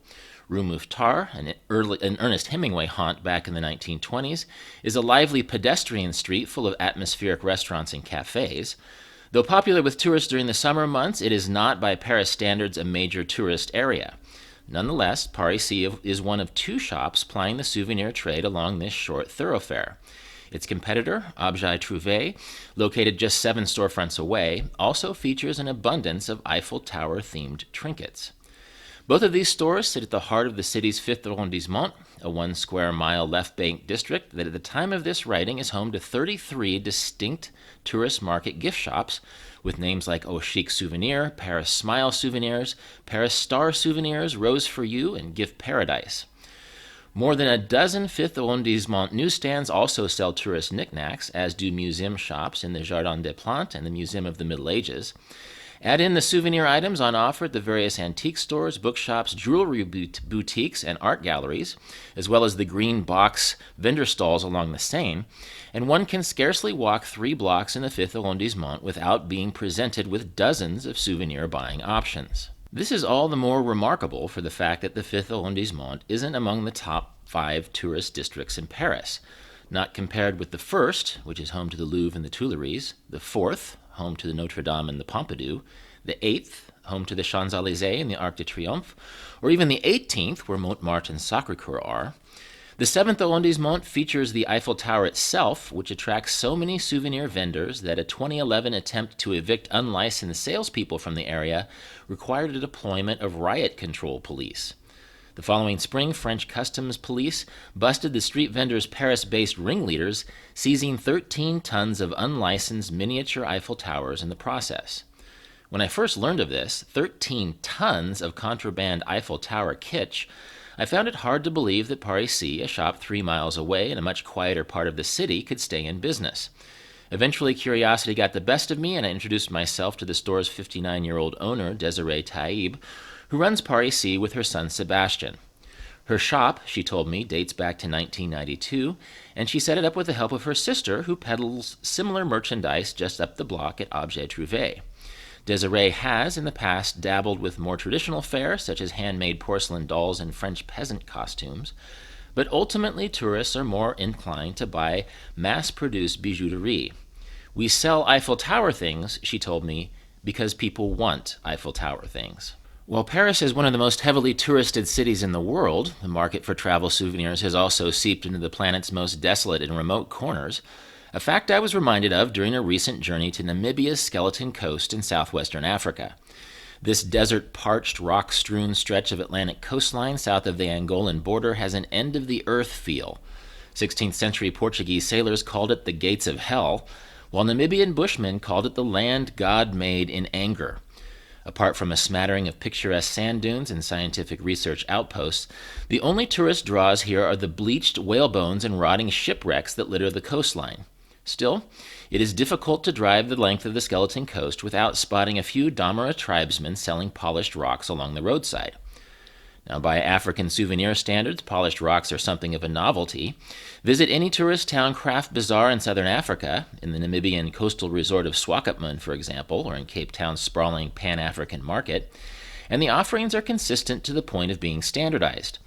Rue Mouffetard, an Ernest Hemingway haunt back in the 1920s, is a lively pedestrian street full of atmospheric restaurants and cafes. Though popular with tourists during the summer months, it is not, by Paris standards, a major tourist area. Nonetheless, Paris is one of 2 shops plying the souvenir trade along this short thoroughfare. Its competitor, Objet Trouvé, located just 7 storefronts away, also features an abundance of Eiffel Tower-themed trinkets. Both of these stores sit at the heart of the city's 5th arrondissement, a 1-square-mile left-bank district that at the time of this writing is home to 33 distinct tourist market gift shops with names like Au Chic Souvenir, Paris Smile Souvenirs, Paris Star Souvenirs, Rose for You, and Gift Paradise. More than a dozen 5th arrondissement newsstands also sell tourist knickknacks, as do museum shops in the Jardin des Plantes and the Museum of the Middle Ages. Add in the souvenir items on offer at the various antique stores, bookshops, jewelry boutiques, and art galleries, as well as the green box vendor stalls along the Seine, and one can scarcely walk 3 blocks in the 5th arrondissement without being presented with dozens of souvenir buying options. This is all the more remarkable for the fact that the 5th arrondissement isn't among the top 5 tourist districts in Paris, not compared with the 1st, which is home to the Louvre and the Tuileries, the 4th, home to the Notre Dame and the Pompidou, the 8th, home to the Champs-Élysées and the Arc de Triomphe, or even the 18th, where Montmartre and Sacré-Cœur are. The 7th arrondissement features the Eiffel Tower itself, which attracts so many souvenir vendors that a 2011 attempt to evict unlicensed salespeople from the area required a deployment of riot control police. The following spring, French customs police busted the street vendors' Paris-based ringleaders, seizing 13 tons of unlicensed miniature Eiffel Towers in the process. When I first learned of this, 13 tons of contraband Eiffel Tower kitsch, I found it hard to believe that Paris, a shop 3 miles away in a much quieter part of the city, could stay in business. Eventually, curiosity got the best of me, and I introduced myself to the store's 59-year-old owner, Desiree Taib, who runs Paris with her son Sebastian. Her shop, she told me, dates back to 1992, and she set it up with the help of her sister, who peddles similar merchandise just up the block at Objet Trouvé. Desiree has, in the past, dabbled with more traditional fare, such as handmade porcelain dolls and French peasant costumes, but ultimately tourists are more inclined to buy mass-produced bijouterie. We sell Eiffel Tower things, she told me, because people want Eiffel Tower things. While Paris is one of the most heavily touristed cities in the world, the market for travel souvenirs has also seeped into the planet's most desolate and remote corners, a fact I was reminded of during a recent journey to Namibia's Skeleton Coast in southwestern Africa. This desert-parched, rock-strewn stretch of Atlantic coastline south of the Angolan border has an end-of-the-earth feel. 16th century Portuguese sailors called it the Gates of Hell, while Namibian bushmen called it the land God made in anger. Apart from a smattering of picturesque sand dunes and scientific research outposts, the only tourist draws here are the bleached whale bones and rotting shipwrecks that litter the coastline. Still, it is difficult to drive the length of the Skeleton Coast without spotting a few Damara tribesmen selling polished rocks along the roadside. Now, by African souvenir standards, polished rocks are something of a novelty. Visit any tourist town craft bazaar in southern Africa, in the Namibian coastal resort of Swakopmund, for example, or in Cape Town's sprawling Pan-African market, and the offerings are consistent to the point of being standardized.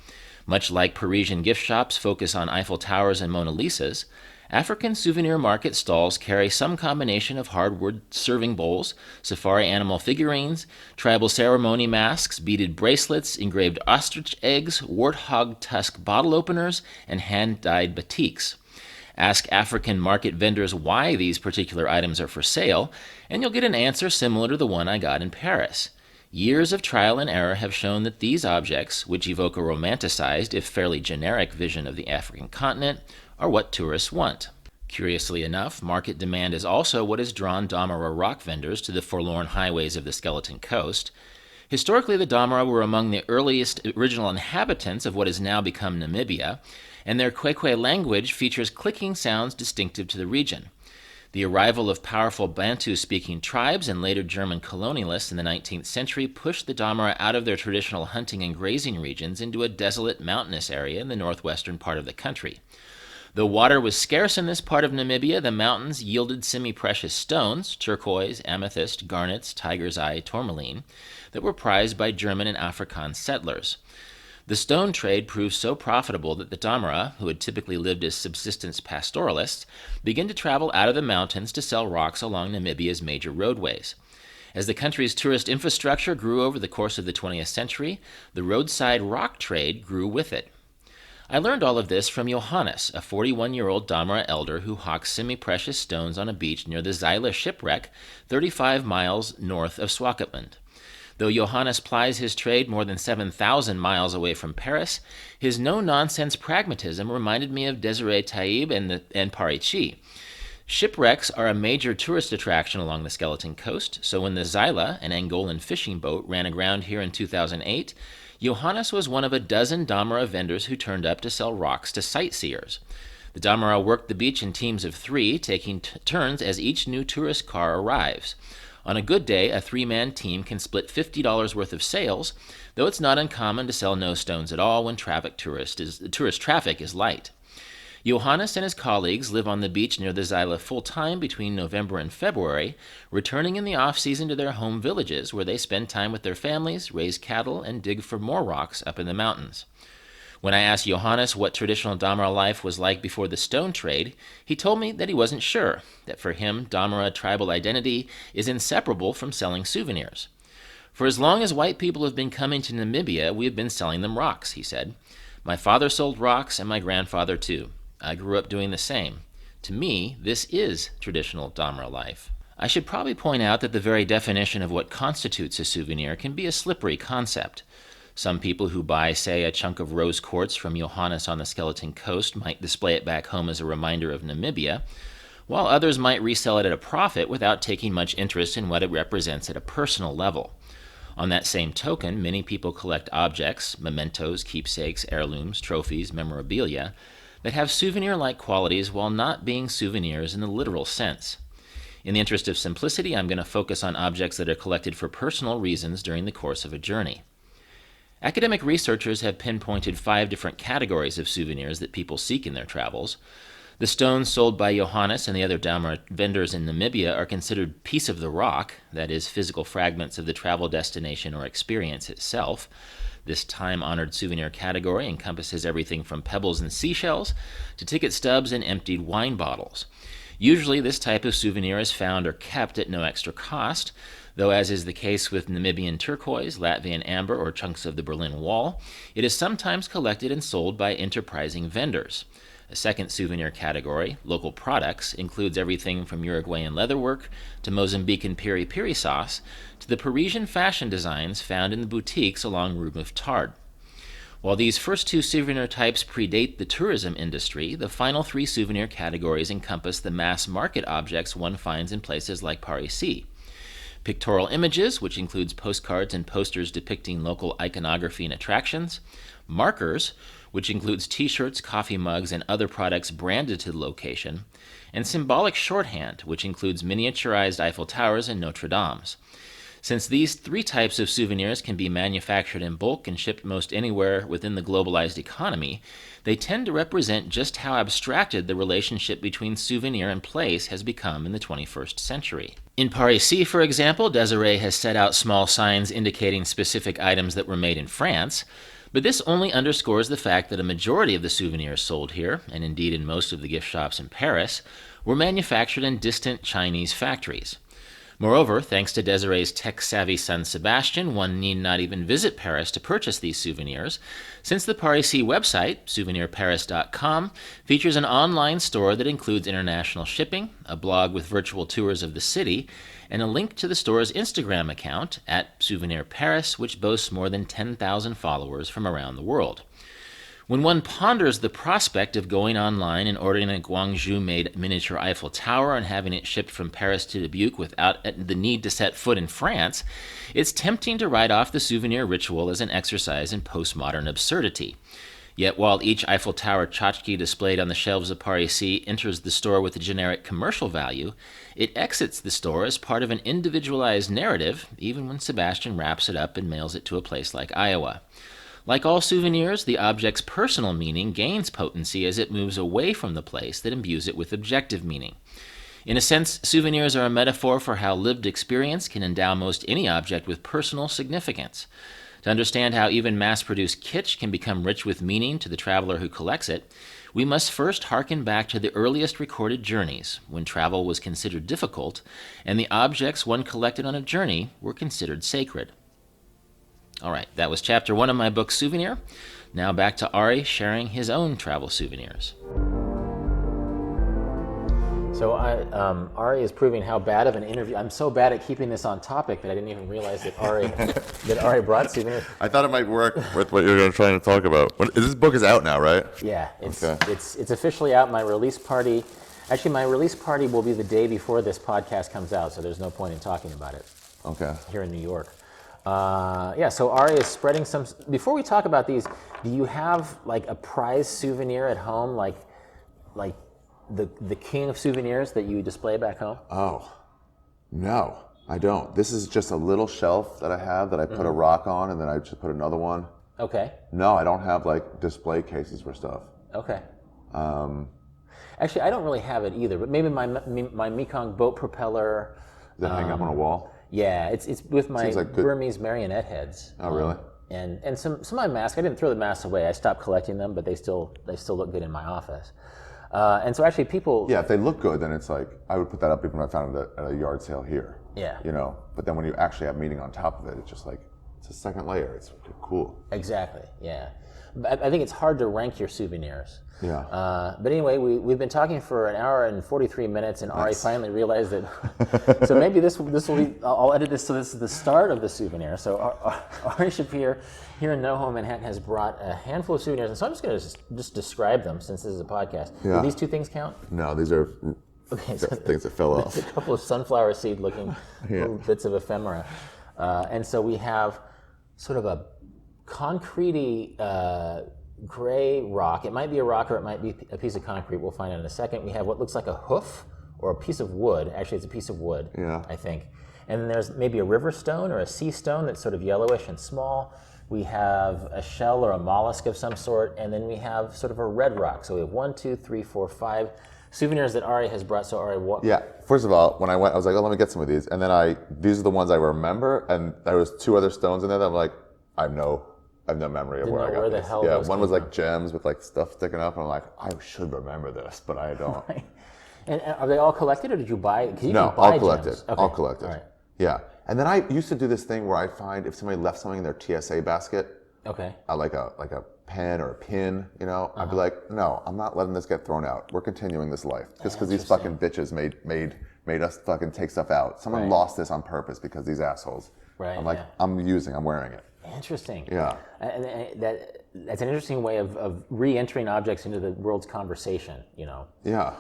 Much like Parisian gift shops focus on Eiffel Towers and Mona Lisas, African souvenir market stalls carry some combination of hardwood serving bowls, safari animal figurines, tribal ceremony masks, beaded bracelets, engraved ostrich eggs, warthog tusk bottle openers, and hand-dyed batiks. Ask African market vendors why these particular items are for sale, and you'll get an answer similar to the one I got in Paris. Years of trial and error have shown that these objects, which evoke a romanticized, if fairly generic, vision of the African continent, are what tourists want. Curiously enough, market demand is also what has drawn Damara rock vendors to the forlorn highways of the Skeleton Coast. Historically, the Damara were among the earliest original inhabitants of what has now become Namibia, and their Kwekwe language features clicking sounds distinctive to the region. The arrival of powerful Bantu-speaking tribes and later German colonialists in the 19th century pushed the Damara out of their traditional hunting and grazing regions into a desolate mountainous area in the northwestern part of the country. Though water was scarce in this part of Namibia, the mountains yielded semi-precious stones, turquoise, amethyst, garnets, tiger's eye, tourmaline, that were prized by German and Afrikaans settlers. The stone trade proved so profitable that the Damara, who had typically lived as subsistence pastoralists, began to travel out of the mountains to sell rocks along Namibia's major roadways. As the country's tourist infrastructure grew over the course of the 20th century, the roadside rock trade grew with it. I learned all of this from Johannes, a 41-year-old Damara elder who hawks semi-precious stones on a beach near the Zyla shipwreck, 35 miles north of Swakopmund. Though Johannes plies his trade more than 7,000 miles away from Paris, his no-nonsense pragmatism reminded me of Desiree Taib and Parichi. Shipwrecks are a major tourist attraction along the Skeleton Coast, so when the Zyla, an Angolan fishing boat, ran aground here in 2008, Johannes was one of a dozen Damara vendors who turned up to sell rocks to sightseers. The Damara worked the beach in teams of 3, taking turns as each new tourist car arrives. On a good day, a 3-man team can split $50 worth of sales, though it's not uncommon to sell no stones at all when tourist traffic is light. Johannes and his colleagues live on the beach near the Zyla full-time between November and February, returning in the off-season to their home villages where they spend time with their families, raise cattle, and dig for more rocks up in the mountains. When I asked Johannes what traditional Damara life was like before the stone trade, he told me that he wasn't sure, that for him, Damara tribal identity is inseparable from selling souvenirs. For as long as white people have been coming to Namibia, we have been selling them rocks, he said. My father sold rocks, and my grandfather too. I grew up doing the same. To me, this is traditional Damara life. I should probably point out that the very definition of what constitutes a souvenir can be a slippery concept. Some people who buy, say, a chunk of rose quartz from Johannes on the Skeleton Coast might display it back home as a reminder of Namibia, while others might resell it at a profit without taking much interest in what it represents at a personal level. On that same token, many people collect objects, mementos, keepsakes, heirlooms, trophies, memorabilia, that have souvenir-like qualities while not being souvenirs in the literal sense. In the interest of simplicity, I'm going to focus on objects that are collected for personal reasons during the course of a journey. Academic researchers have pinpointed 5 different categories of souvenirs that people seek in their travels. The stones sold by Johannes and the other Damara vendors in Namibia are considered piece of the rock, that is, physical fragments of the travel destination or experience itself. This time-honored souvenir category encompasses everything from pebbles and seashells to ticket stubs and emptied wine bottles. Usually, this type of souvenir is found or kept at no extra cost, though as is the case with Namibian turquoise, Latvian amber, or chunks of the Berlin Wall, it is sometimes collected and sold by enterprising vendors. A second souvenir category, local products, includes everything from Uruguayan leatherwork to Mozambican piri-piri sauce to the Parisian fashion designs found in the boutiques along Rue Mouffetard. While these first 2 souvenir types predate the tourism industry, the final 3 souvenir categories encompass the mass market objects one finds in places like Parisis. Pictorial images, which includes postcards and posters depicting local iconography and attractions. Markers, which includes t-shirts, coffee mugs, and other products branded to the location. And symbolic shorthand, which includes miniaturized Eiffel Towers and Notre Dames. Since these 3 types of souvenirs can be manufactured in bulk and shipped most anywhere within the globalized economy, they tend to represent just how abstracted the relationship between souvenir and place has become in the 21st century. In Parisis, for example, Desiree has set out small signs indicating specific items that were made in France, but this only underscores the fact that a majority of the souvenirs sold here, and indeed in most of the gift shops in Paris, were manufactured in distant Chinese factories. Moreover, thanks to Desiree's tech-savvy son Sebastian, one need not even visit Paris to purchase these souvenirs, since the Parisis website, souvenirparis.com, features an online store that includes international shipping, a blog with virtual tours of the city, and a link to the store's Instagram account at Souvenir Paris, which boasts more than 10,000 followers from around the world. When one ponders the prospect of going online and ordering a Guangzhou-made miniature Eiffel Tower and having it shipped from Paris to Dubuque without the need to set foot in France, it's tempting to write off the souvenir ritual as an exercise in postmodern absurdity. Yet while each Eiffel Tower tchotchke displayed on the shelves of Parisis enters the store with a generic commercial value, it exits the store as part of an individualized narrative, even when Sebastian wraps it up and mails it to a place like Iowa. Like all souvenirs, the object's personal meaning gains potency as it moves away from the place that imbues it with objective meaning. In a sense, souvenirs are a metaphor for how lived experience can endow most any object with personal significance. To understand how even mass-produced kitsch can become rich with meaning to the traveler who collects it, we must first hearken back to the earliest recorded journeys, when travel was considered difficult, and the objects one collected on a journey were considered sacred. All right, that was chapter 1 of my book, Souvenir. Now back to Ari sharing his own travel souvenirs. So Ari is proving how bad of an interview. I'm so bad at keeping this on topic that I didn't even realize that Ari brought souvenirs. I thought it might work with what you're trying to talk about. This book is out now, right? Yeah, it's officially out. My release party. Actually, my release party will be the day before this podcast comes out, so there's no point in talking about it. Okay. Here in New York. So Ari is spreading some. Before we talk about these, do you have like a prize souvenir at home, like the king of souvenirs that you display back home? Oh, no, I don't. This is just a little shelf that I have that I put a rock on, and then I just put another one. Okay. No, I don't have like display cases for stuff. Okay. Actually, I don't really have it either, but maybe my Mekong boat propeller. Does that hang up on a wall? Yeah, it's with my Burmese marionette heads. Oh, really? And some of my masks. I didn't throw the masks away. I stopped collecting them, but they still look good in my office. And so actually people... Yeah, if they look good, then it's like, I would put that up even if I found it at a yard sale here. Yeah. You know, but then when you actually have meaning on top of it, it's just like, it's a second layer. It's cool. Exactly, yeah. I think it's hard to rank your souvenirs. Yeah. But anyway, we've been talking for an hour and 43 minutes, and Ari finally realized that. So maybe this will be. I'll edit this so this is the start of the souvenir. So Ari Shaffir here in NoHo, Manhattan, has brought a handful of souvenirs, and so I'm just going to just describe them since this is a podcast. Yeah. Do these two things count? No, these are things that fell off. A couple of sunflower seed looking little bits of ephemera, and so we have sort of a concrete gray rock. It might be a rock or it might be a piece of concrete. We'll find out in a second. We have what looks like a hoof or a piece of wood. Actually, it's a piece of wood, I think. And then there's maybe a river stone or a sea stone that's sort of yellowish and small. We have a shell or a mollusk of some sort, and then we have sort of a red rock. So we have 1, 2, 3, 4, 5 souvenirs that Ari has brought. So Ari, what? Yeah. First of all, when I went, I was like, oh, let me get some of these. And then these are the ones I remember, and there was 2 other stones in there that I'm like, I have no memory of where I got where the these. hell Yeah, those one was came like gems with like stuff sticking up, and I'm like, I should remember this, but I don't. Right. And are they all collected, or did you buy? No, all collected. Gems. Okay. All collected. All right. Yeah. And then I used to do this thing where I find if somebody left something in their TSA basket, like a pen or a pin, you know, I'd be like, no, I'm not letting this get thrown out. We're continuing this life just because these fucking bitches made us fucking take stuff out. Someone lost this on purpose because these assholes. Right. I'm like, I'm wearing it. Interesting. Yeah. And that's an interesting way of re-entering objects into the world's conversation, you know. Yeah.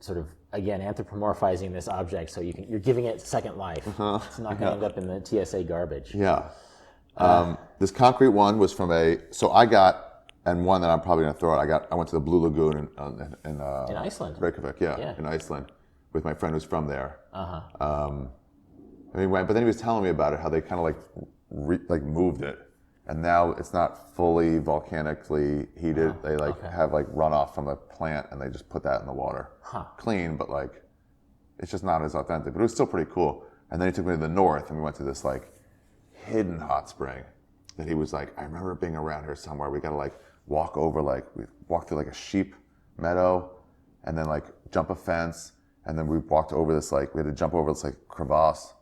Sort of, again, anthropomorphizing this object so you're giving it second life. It's not going to end up in the TSA garbage. Yeah. This concrete one was from and one that I'm probably going to throw out. I went to the Blue Lagoon in Iceland. Reykjavik, in Iceland, with my friend who's from there. And we went, but then he was telling me about it, how they kind of like moved it, and now it's not fully volcanically heated. They have like runoff from a plant, and they just put that in the water. Clean, but like it's just not as authentic. But it was still pretty cool. And then he took me to the north, and we went to this like hidden hot spring that he was like, I remember being around here somewhere. We got to like walk over, like we walked through like a sheep meadow, and then like jump a fence, and then we walked over this we had to jump over this like crevasse.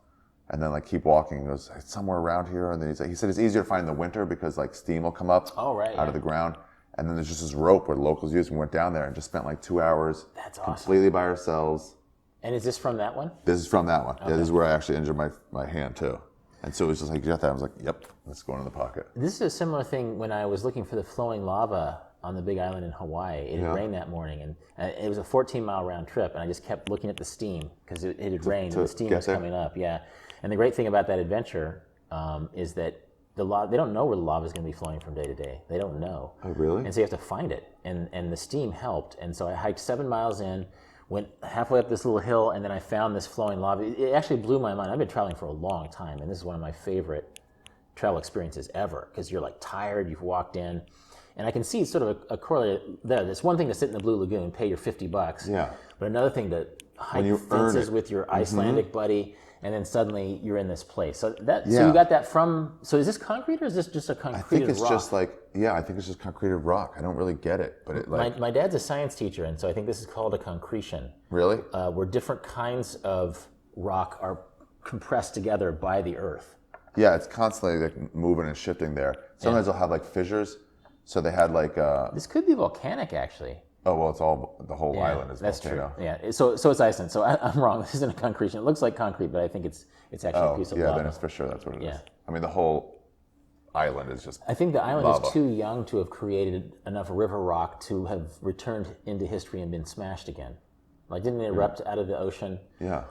And then like keep walking. He goes, it's somewhere around here. And then he said it's easier to find in the winter because like steam will come up out of the ground. And then there's just this rope where the locals use. We went down there and just spent like 2 hours completely by ourselves. And is this from that one? This is from that one. Okay. Yeah, this is where I actually injured my hand too. And so it was just like, you got that? I was like, yep, let's go into the pocket. This is a similar thing when I was looking for the flowing lava on the big island in Hawaii. It had rained that morning, and it was a 14-mile round trip, and I just kept looking at the steam because it had rained and the steam was coming up. Yeah. And the great thing about that adventure is that they don't know where the lava is going to be flowing from day to day. They don't know. Oh, really? And so you have to find it. And the steam helped. And so I hiked 7 miles in, went halfway up this little hill, and then I found this flowing lava. It actually blew my mind. I've been traveling for a long time, and this is one of my favorite travel experiences ever, because you're like tired, you've walked in, and I can see sort of a correlate there. There's one thing to sit in the Blue Lagoon, pay your $50, but another thing to hike fences with your Icelandic buddy, and then suddenly you're in this place. So so you got that from. So is this concrete or is this just a concreted rock? I think it's just like I think it's just concreted rock. I don't really get it, but it like my dad's a science teacher, and so I think this is called a concretion. Really? Where different kinds of rock are compressed together by the earth. Yeah, it's constantly like moving and shifting there. Sometimes they'll have like fissures. So they had like this could be volcanic actually. Oh well, it's all the whole island is that's volcano. True. Yeah, so it's Iceland. So I'm wrong. This isn't a concretion. It looks like concrete, but I think it's actually a piece of lava. Yeah, then it's for sure that's what it is. I mean, the whole island is just. I think the island lava. is too young to have created enough river rock to have returned into history and been smashed again. Like, didn't it erupt out of the ocean? Yeah.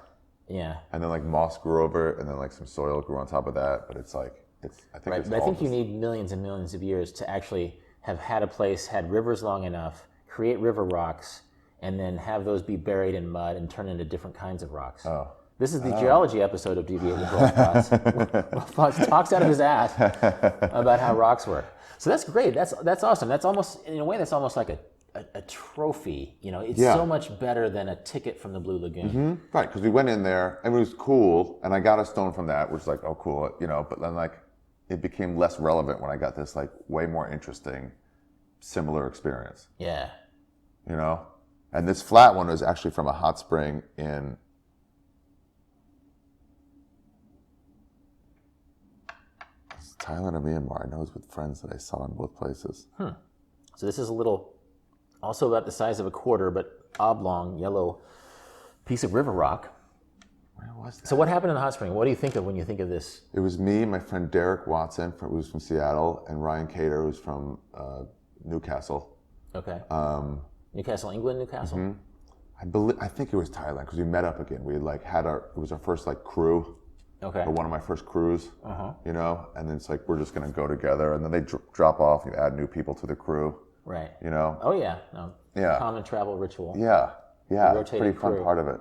Yeah. And then like moss grew over it, and then like some soil grew on top of that. But it's like I think. Right, it's but I think you need millions and millions of years to actually have had a place, had rivers long enough, create river rocks, and then have those be buried in mud and turn into different kinds of rocks. Oh. This is the geology episode of Deviate with Rolf Potts. Rolf Potts talks out of his ass about how rocks work. So that's great. That's awesome. That's almost, in a way, that's almost like a trophy. You know, it's so much better than a ticket from the Blue Lagoon. Mm-hmm. Right, because we went in there and it was cool, and I got a stone from that, which was like, oh, cool, you know. But then like it became less relevant when I got this like way more interesting, similar experience. Yeah. You know, and this flat one was actually from a hot spring in Thailand or Myanmar. I know it was with friends that I saw in both places. So this is a little, also about the size of a quarter, but oblong yellow piece of river rock. Where was that? So what happened in the hot spring? What do you think of when you think of this? It was me, my friend Derek Watson, who was from Seattle, and Ryan Cater, who's from Newcastle. Okay. Newcastle, England, Newcastle? Mm-hmm. I think it was Thailand, because we met up again. We like it was our first like crew. Okay. Or one of my first crews, you know, and then it's like, we're just going to go together, and then they drop off, you add new people to the crew. Right. You know? Oh yeah. No. Common travel ritual. Yeah. Pretty fun part of it.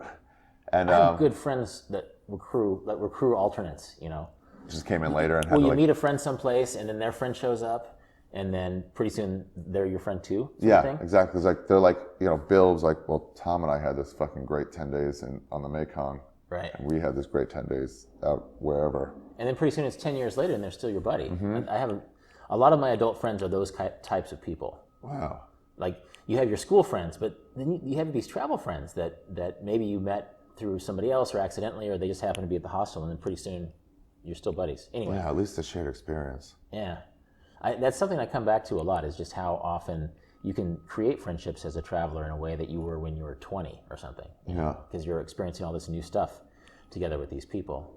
And I have good friends that were crew alternates, you know. Just came in later and had you meet a friend someplace, and then their friend shows up, and then pretty soon they're your friend too. Yeah, exactly. It's like they're like, you know, Bill was like, well, Tom and I had this fucking great 10 days on the Mekong. Right. And we had this great 10 days out wherever. And then pretty soon it's 10 years later and they're still your buddy. I have a lot of my adult friends are those types of people. Wow. Like, you have your school friends, but then you have these travel friends that maybe you met through somebody else or accidentally, or they just happen to be at the hostel, and then pretty soon you're still buddies. Anyway. Yeah, at least a shared experience. Yeah. That's something I come back to a lot, is just how often you can create friendships as a traveler in a way that you were when you were 20 or something. Because you're experiencing all this new stuff together with these people.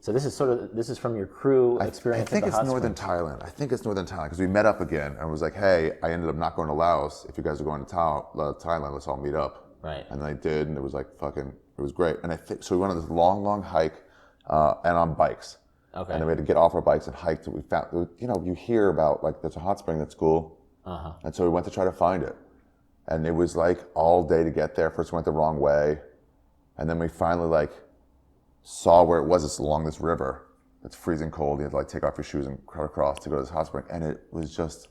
So this is from your crew experience. I think it's northern Thailand. I think it's northern Thailand, because we met up again and was like, hey, I ended up not going to Laos. If you guys are going to Thailand, let's all meet up. Right. And they did, and it was like it was great. And so we went on this long hike and on bikes. Okay. And then we had to get off our bikes and hike till we found, you know, you hear about like there's a hot spring that's cool. And so we went to try to find it. And it was like all day to get there. First we went the wrong way. And then we finally like saw where it was. It's along this river. It's freezing cold. You have to like take off your shoes and cut across to go to this hot spring. And it was just,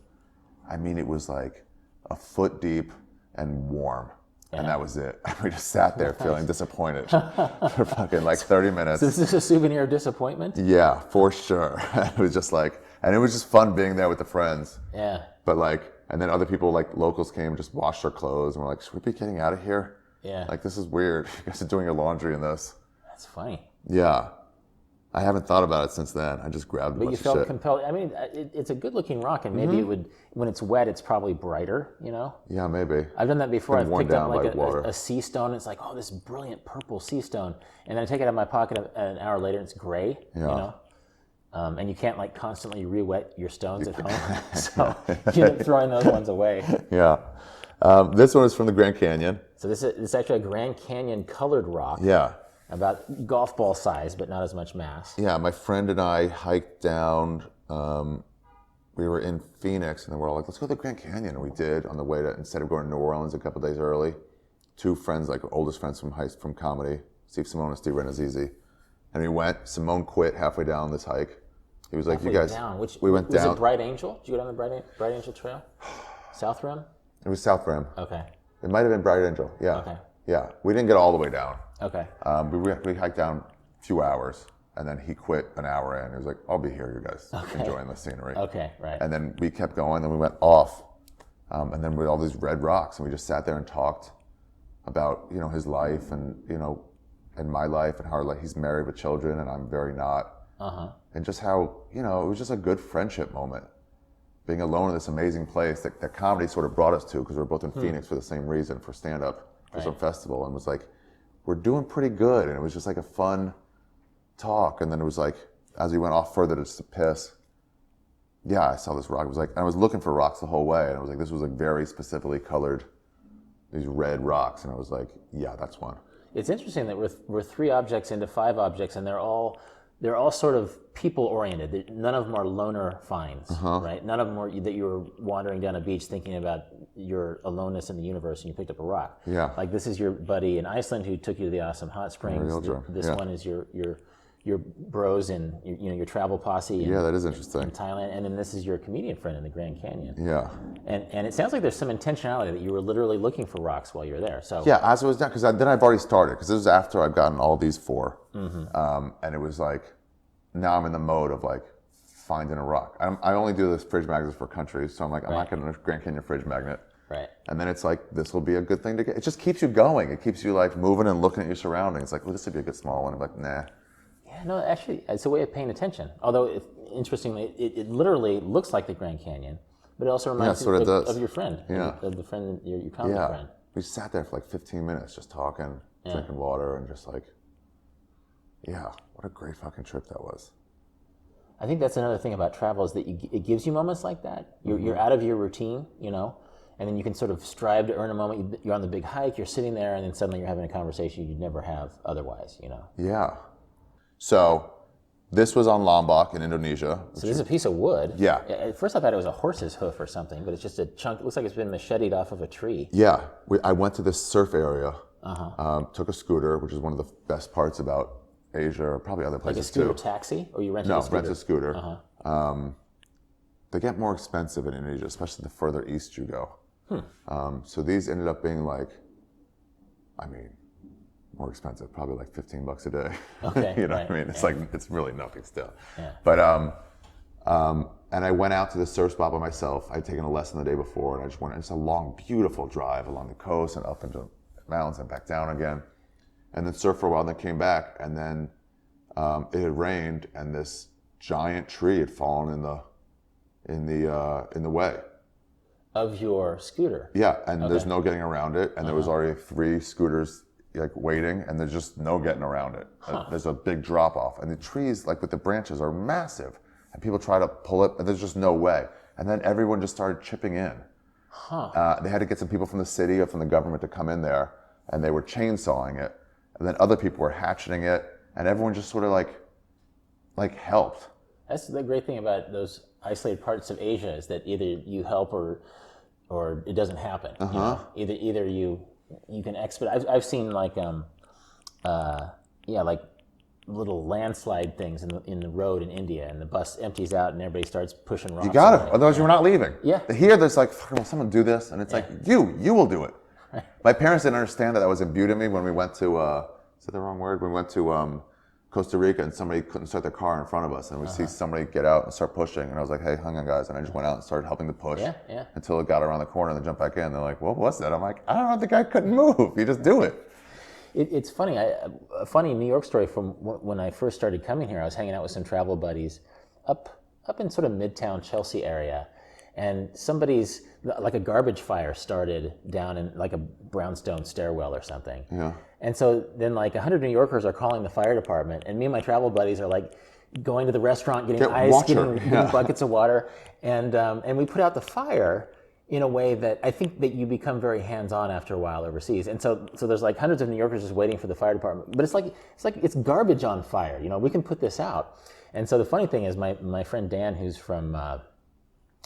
I mean, it was like a foot deep and warm. Yeah. And that was it. We just sat there feeling disappointed for fucking like 30 minutes. So is this a souvenir of disappointment? Yeah, for sure. It was just like, and it was just fun being there with the friends. Yeah. But like, and then other people, like locals came, just washed their clothes, and we're like, should we be getting out of here? Yeah. Like, this is weird. You guys are doing your laundry in this. That's funny. Yeah. I haven't thought about it since then. I just grabbed a bunch of shit. But you felt compelled. I mean, it's a good-looking rock, and maybe it would, when it's wet, it's probably brighter, you know? Yeah, maybe. I've done that before. I've picked up like a sea stone. It's like, oh, this brilliant purple sea stone. And then I take it out of my pocket an hour later, and it's gray, you know? And you can't like constantly re-wet your stones at home. So you end up throwing those ones away. Yeah. This one is from the Grand Canyon. So this is actually a Grand Canyon colored rock. Yeah. About golf ball size, but not as much mass. Yeah, my friend and I hiked down. We were in Phoenix, and then we're all like, let's go to the Grand Canyon. And we did on the way to, instead of going to New Orleans a couple days early, two friends, like oldest friends from comedy, Steve Simone and Steve Renazizi. And we went. Simone quit halfway down this hike. He was like, halfway you guys, down. we went down. Was it Bright Angel? Did you go down the Bright Angel Trail? South Rim? It was South Rim. Okay. It might have been Bright Angel. Yeah. Okay. Yeah. We didn't get all the way down. Okay. We hiked down a few hours, and then he quit an hour in. He was like, I'll be here, you guys, enjoying the scenery. Okay, right. And then we kept going, then we went off, and then with all these red rocks, and we just sat there and talked about, his life and, and my life and how he's married with children and I'm very not. And just how, it was just a good friendship moment. Being alone in this amazing place that comedy sort of brought us to, because we were both in Phoenix for the same reason, for stand-up, for some festival, and was like, we're doing pretty good. And it was just like a fun talk. And then it was like, as we went off further to piss, I saw this rock. It was like, I was looking for rocks the whole way. And I was like, this was like very specifically colored, these red rocks. And I was like, yeah, that's one. It's interesting that we're 3 objects into 5 objects, and they're all sort of people-oriented. None of them are loner finds, right? None of them are that you were wandering down a beach thinking about your aloneness in the universe and you picked up a rock. Yeah. Like this is your buddy in Iceland who took you to the awesome hot springs. This one is your bros in your travel posse. That is interesting. In Thailand, and then this is your comedian friend in the Grand Canyon. Yeah. And it sounds like there's some intentionality that you were literally looking for rocks while you were there. So yeah, as it was done, because then I've already started, because this was after I've gotten all these 4, and it was like, now I'm in the mode of like finding a rock. I only do this fridge magnets for countries, so I'm like, I'm not getting a Grand Canyon fridge magnet. Right. And then it's like, this will be a good thing to get. It just keeps you going. It keeps you like moving and looking at your surroundings. Like, well, this would be a good small one. I'm like, nah. Yeah, no, actually, it's a way of paying attention. Although, interestingly, it literally looks like the Grand Canyon, but it also reminds you of your friend. Yeah. Of the friend, your comedy friend. We sat there for like 15 minutes just talking, drinking water, and just like, what a great fucking trip that was. I think that's another thing about travel is that it gives you moments like that. You're out of your routine, and then you can sort of strive to earn a moment. You're on the big hike, you're sitting there, and then suddenly you're having a conversation you'd never have otherwise, Yeah. So this was on Lombok in Indonesia. So this is a piece of wood. Yeah. At first I thought it was a horse's hoof or something, but it's just a chunk. It looks like it's been macheted off of a tree. Yeah. I went to this surf area, took a scooter, which is one of the best parts about Asia, or probably other places too. Like a scooter taxi? Or you rented a scooter? No, rent a scooter. They get more expensive in Indonesia, especially the further east you go. So these ended up being like, more expensive, probably like $15 a day. Okay, what I mean? It's like, it's really nothing still. Yeah. But, and I went out to the surf spot by myself. I'd taken a lesson the day before, and I just went, it's a long, beautiful drive along the coast and up into the mountains and back down again. And then surfed for a while, and then came back, and then it had rained, and this giant tree had fallen in the way. Of your scooter? Yeah, and there's no getting around it, and there was already 3 scooters like waiting, and there's just no getting around it. There's a big drop off, and the trees, like with the branches, are massive, and people try to pull it, and there's just no way. And then everyone just started chipping in. They had to get some people from the city or from the government to come in there, and they were chainsawing it, and then other people were hatcheting it, and everyone just sort of like helped. That's the great thing about those isolated parts of Asia, is that either you help or it doesn't happen. Either you can expedite. I've seen like like little landslide things in the road in India, and the bus empties out and everybody starts pushing rocks. You got it, otherwise you're not leaving. Yeah. Here there's like, will someone do this? And it's like, you will do it. Right. My parents didn't understand that was imbued in me when we went to, is that the wrong word? When we went to Costa Rica, and somebody couldn't start their car in front of us, and we see somebody get out and start pushing, and I was like, hey, hang on guys, and I just went out and started helping to push until it got around the corner and then jumped back in. They're like, what was that? I'm like, I don't know, the guy couldn't move. You just do it. It's funny. A funny New York story from when I first started coming here. I was hanging out with some travel buddies up in sort of Midtown Chelsea area, and somebody's like a garbage fire started down in like a brownstone stairwell or something. Yeah. And so then like 100 New Yorkers are calling the fire department, and me and my travel buddies are like going to the restaurant, getting ice, getting buckets of water, and we put out the fire in a way that I think that you become very hands-on after a while overseas. And so there's like hundreds of New Yorkers just waiting for the fire department. But it's garbage on fire. We can put this out. And so the funny thing is my friend Dan, who's from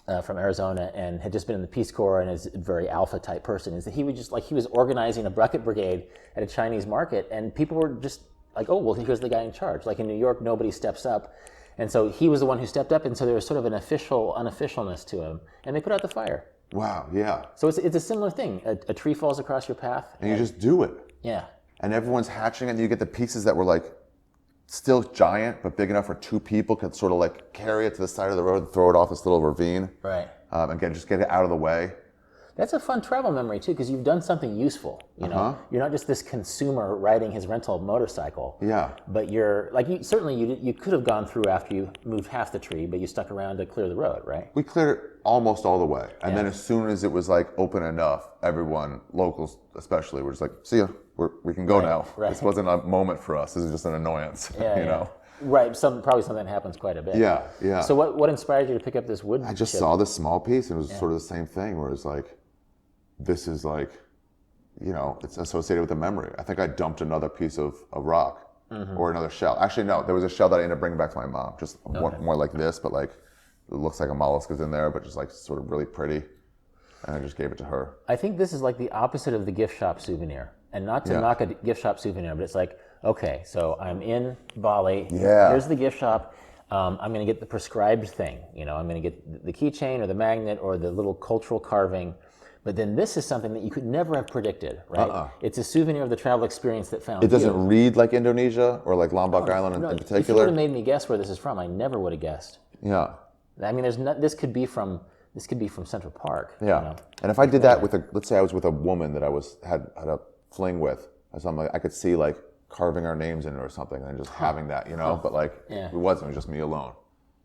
Arizona and had just been in the Peace Corps and is a very alpha type person, is that he was organizing a bucket brigade at a Chinese market, and people were just like, oh, well, here's the guy in charge. Like in New York, nobody steps up And so he was the one who stepped up, and so there was sort of an unofficialness to him, and they put out the fire. Wow, yeah. So it's a similar thing. A tree falls across your path. And you just do it. Yeah. And everyone's hatching it, and you get the pieces that were like still giant, but big enough for two people could sort of like carry it to the side of the road and throw it off this little ravine. Right. And just get it out of the way. That's a fun travel memory too, because you've done something useful. You know, you're not just this consumer riding his rental motorcycle. Yeah. But you're like you could have gone through after you moved half the tree, but you stuck around to clear the road, right? We cleared it almost all the way, and then as soon as it was like open enough, everyone, locals especially, were just like, "See ya, we can go now." Right. This wasn't a moment for us. This is just an annoyance. You know. Right, probably something that happens quite a bit. Yeah. So what inspired you to pick up this wood? I just saw this small piece, and it was sort of the same thing, where it's like, this is like, you know, it's associated with a memory. I think I dumped another piece of rock or another shell. Actually, no, there was a shell that I ended up bringing back to my mom, just more like this, but like, it looks like a mollusk is in there, but just like sort of really pretty. And I just gave it to her. I think this is like the opposite of the gift shop souvenir. And not to knock a gift shop souvenir, but it's like, okay, so I'm in Bali. Yeah. Here's the gift shop. I'm going to get the prescribed thing. You know, I'm going to get the keychain or the magnet or the little cultural carving. But then this is something that you could never have predicted, right? It's a souvenir of the travel experience that found you. It doesn't read like Indonesia or like Lombok Island in particular. If you would have made me guess where this is from, I never would have guessed. Yeah. I mean, this could be from Central Park. Yeah. You know? And if I did that with let's say I was with a woman that I had a fling with or something, like, I could see like carving our names in it or something and just having that, you know, but like it was just me alone.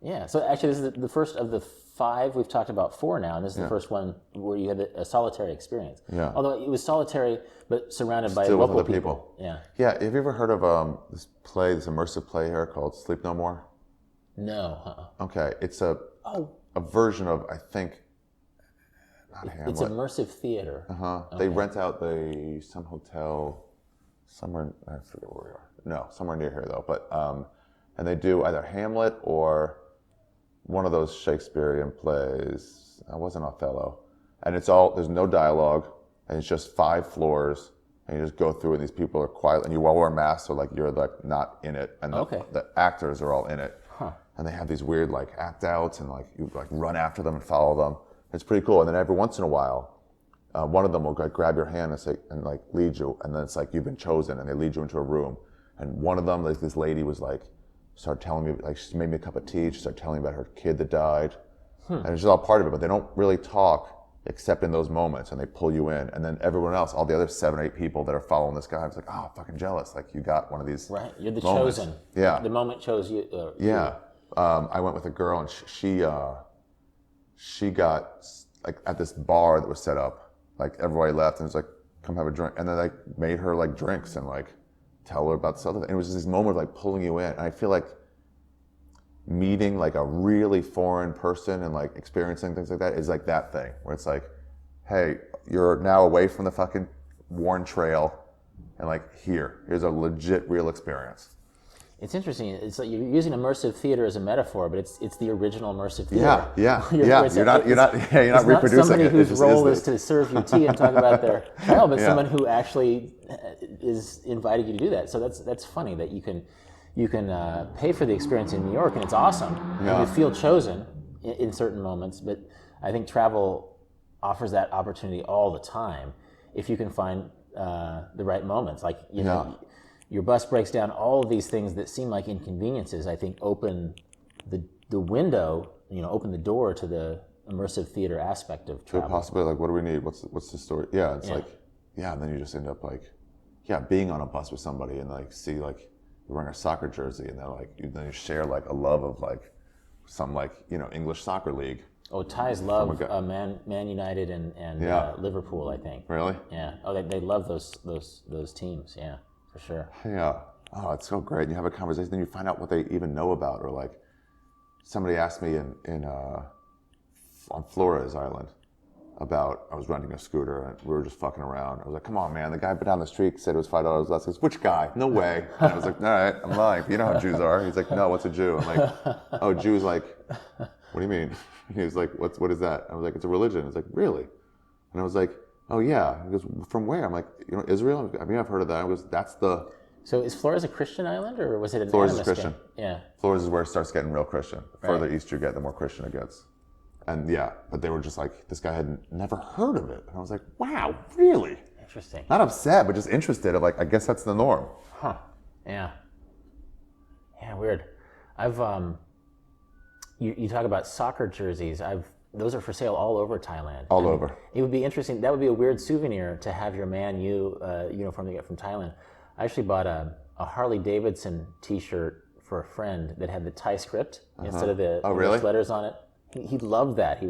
Yeah, so actually this is the first of the 5. We've talked about 4 now, and this is the first one where you had a solitary experience. Yeah. Although it was solitary, but surrounded by still local with other people. Yeah. Yeah, have you ever heard of this immersive play here called Sleep No More? No. Okay, it's a version of, I think, not Hamlet. It's immersive theater. Okay. They rent out some hotel somewhere, I forget where we are. No, somewhere near here though, but, and they do either Hamlet or one of those Shakespearean plays. It wasn't Othello. And there's no dialogue, and it's just 5 floors, and you just go through, and these people are quiet, and you all wear masks, so like you're like not in it, and the actors are all in it. And they have these weird like act outs, and like you like run after them and follow them. It's pretty cool. And then every once in a while, one of them will like grab your hand and say, and like lead you, and then it's like you've been chosen, and they lead you into a room. And one of them, like this lady was like, started telling me, like she made me a cup of tea, she started telling me about her kid that died. And it's just all part of it, but they don't really talk except in those moments, and they pull you in. And then everyone else, all the other 7 or 8 people that are following this guy, it's like, oh, fucking jealous. Like you got one of these you're the moments. chosen. Yeah. The moment chose you. Yeah. I went with a girl, and she got like at this bar that was set up, like everybody left, and it was like, come have a drink. And then like made her like drinks and like tell her about this other thing. And it was just this moment of like pulling you in. And I feel like meeting like a really foreign person and like experiencing things like that is like that thing where it's like, hey, you're now away from the fucking worn trail, and like here's a legit real experience. It's interesting. It's like you're using immersive theater as a metaphor, but it's the original immersive theater. Yeah. You're not reproducing not somebody it. whose role is to serve you tea and talk about their trial, but someone who actually is invited you to do that. So that's funny that you can pay for the experience in New York, and it's awesome. And you feel chosen in certain moments, but I think travel offers that opportunity all the time if you can find the right moments. Like you know. Your bus breaks down, all of these things that seem like inconveniences, I think open the window, open the door to the immersive theater aspect of travel. Possibly like, what do we need? What's the story? Yeah, it's like, and then you just end up like, being on a bus with somebody and like see like you're wearing a soccer jersey, and then you share like a love of like some like, English soccer league. Oh, Thais love Man United and Liverpool, I think. Really? Yeah. Oh, they love those teams. Yeah. For sure. Yeah. Oh, it's so great. And you have a conversation, then you find out what they even know about. Or like, somebody asked me on Flores Island about, I was renting a scooter and we were just fucking around. I was like, come on, man. The guy down the street said it was $5 less. He goes, which guy? No way. And I was like, all right, I'm lying. You know how Jews are. He's like, no, what's a Jew? I'm like, oh, Jews like, what do you mean? He was like, what is that? I was like, it's a religion. He's like, really? And I was like, oh yeah. He goes, from where? I'm like, Israel? I mean, I've heard of that. He goes, that's the So is Flores a Christian island, or was it an Flores is Christian. Yeah. Flores is where it starts getting real Christian. The further east you get, the more Christian it gets. And yeah, but they were just like, this guy had never heard of it. And I was like, wow, really? Interesting. Not upset, but just interested. Of like, I guess that's the norm. Huh. Yeah. Yeah, weird. I've you talk about soccer jerseys. Those are for sale all over Thailand. All over. It would be interesting. That would be a weird souvenir to have your Man U uniform to get from Thailand. I actually bought a Harley Davidson T-shirt for a friend that had the Thai script instead of the English letters on it. He loved that.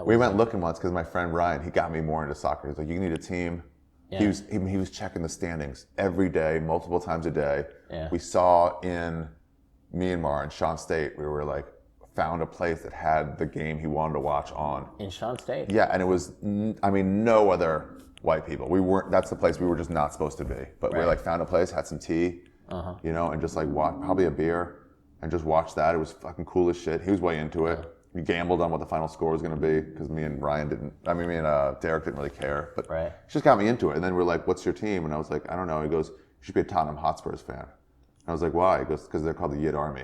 We went looking once because my friend Ryan, he got me more into soccer. He's like, you need a team. Yeah. He was checking the standings every day, multiple times a day. Yeah. We saw in Myanmar and Shan State, we were like, found a place that had the game he wanted to watch on. In Shan State? Yeah, and it was, no other white people. That's the place we were just not supposed to be. But we like found a place, had some tea, and just like probably a beer, and just watched that. It was fucking cool as shit. He was way into it. We gambled on what the final score was going to be because me and Derek didn't really care. But he just got me into it. And then we're like, what's your team? And I was like, I don't know. He goes, you should be a Tottenham Hotspurs fan. And I was like, why? He goes, because they're called the Yid Army.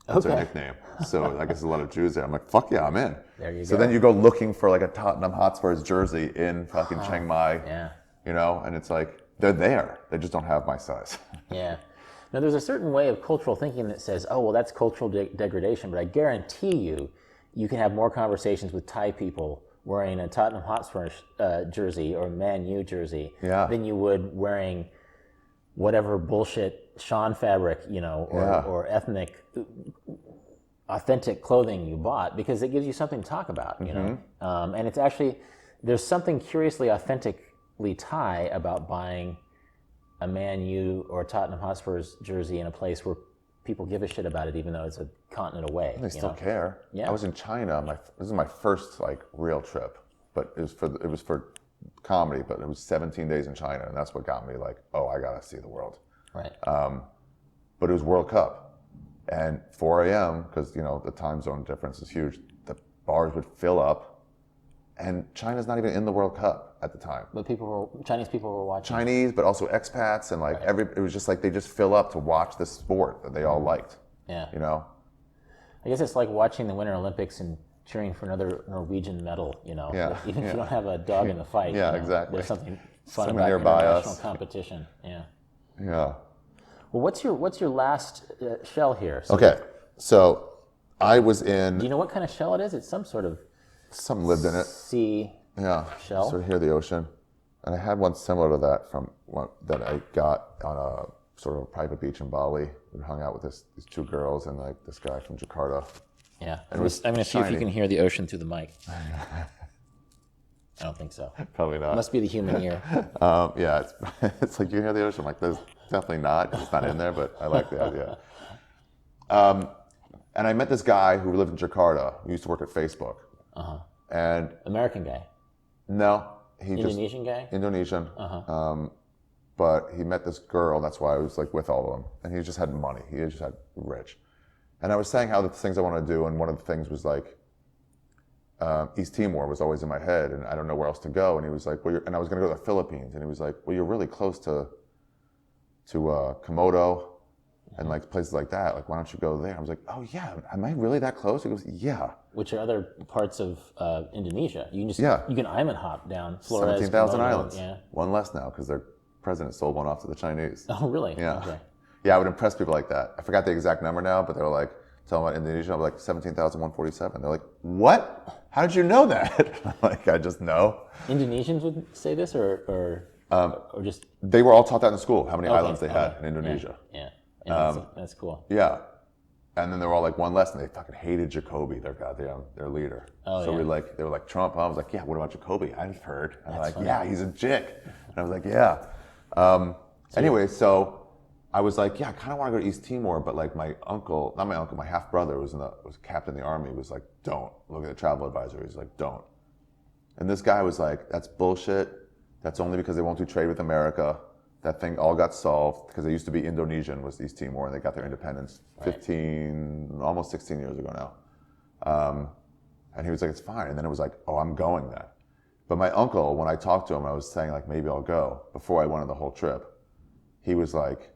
That's their nickname. So I guess there's a lot of Jews there. I'm like, fuck yeah, I'm in. There you go. So then you go looking for like a Tottenham Hotspurs jersey in fucking Chiang Mai. Yeah. And it's like, they're there. They just don't have my size. Yeah. Now there's a certain way of cultural thinking that says, oh, well, that's cultural degradation. But I guarantee you can have more conversations with Thai people wearing a Tottenham Hotspur jersey or Man U jersey than you would wearing whatever bullshit Sean fabric, or ethnic, authentic clothing you bought, because it gives you something to talk about, and it's actually, there's something curiously authentically Thai about buying a Man U or Tottenham Hotspur's jersey in a place where people give a shit about it, even though it's a continent away. They still care. Yeah. I was in China. This is my first like real trip, but it was for comedy. But it was 17 days in China, and that's what got me like, oh, I gotta see the world. Right. But it was World Cup, and 4 a.m. because the time zone difference is huge. The bars would fill up, and China's not even in the World Cup at the time. But Chinese people were watching. Chinese, but also expats, and like it was just like they just fill up to watch this sport that they all liked. Yeah. I guess it's like watching the Winter Olympics and cheering for another Norwegian medal. Yeah. Even if you don't have a dog in the fight. Yeah, exactly. There's something fun Someone about nearby international us. competition. Yeah. Yeah. Well, what's your last shell here? So I was in. Do you know what kind of shell it is? It's some sort of. Something lived in it. Sea. Yeah. Shell. Sort of near the ocean, and I had one similar to that that I got on a sort of a private beach in Bali. We hung out with these two girls and like this guy from Jakarta. Yeah. I'm going to see if you can hear the ocean through the mic. I don't think so. Probably not. It must be the human ear. Yeah, it's like you hear the ocean. I'm like, there's definitely not. It's not in there, but I like the idea. And I met this guy who lived in Jakarta. He used to work at Facebook. And American guy. No, Indonesian guy. Indonesian. But he met this girl. That's why I was like with all of them. And he just had money. He just had rich. And I was saying how the things I want to do, and one of the things was like East Timor was always in my head, and I don't know where else to go. And he was like, and I was going to go to the Philippines, and he was like, well, you're really close to Komodo and like places like that. Like, why don't you go there? I was like, oh yeah, am I really that close? He goes, yeah. Which are other parts of Indonesia? You can you can island hop down Flores. 17,000 islands. Yeah. One less now because their president sold one off to the Chinese. Oh really? Yeah. Okay. Yeah, I would impress people like that. I forgot the exact number now, but they were like, tell them about Indonesia. I'm like, 17,147. They're like, what? How did you know that? I'm like, I just know. Indonesians would say this, or just? They were all taught that in school, how many islands they had in Indonesia. Yeah. That's cool. Yeah. And then they were all like one less, and they fucking hated Jacoby, their leader. Oh, so yeah. they were like Trump. I was like, yeah, what about Jacoby? I've heard. And they're like, yeah, he's a jick. And I was like, yeah. Anyway, so I was like, yeah, I kind of want to go to East Timor, but like my half brother was captain in the army. Was like, don't look at the travel advisor. He's like, don't. And this guy was like, that's bullshit. That's only because they won't do trade with America. That thing all got solved because they used to be Indonesian, was East Timor, and they got their independence almost 16 years ago now. And he was like, it's fine. And then it was like, oh, I'm going then. But my uncle, when I talked to him, I was saying like, maybe I'll go before I went on the whole trip. he was like,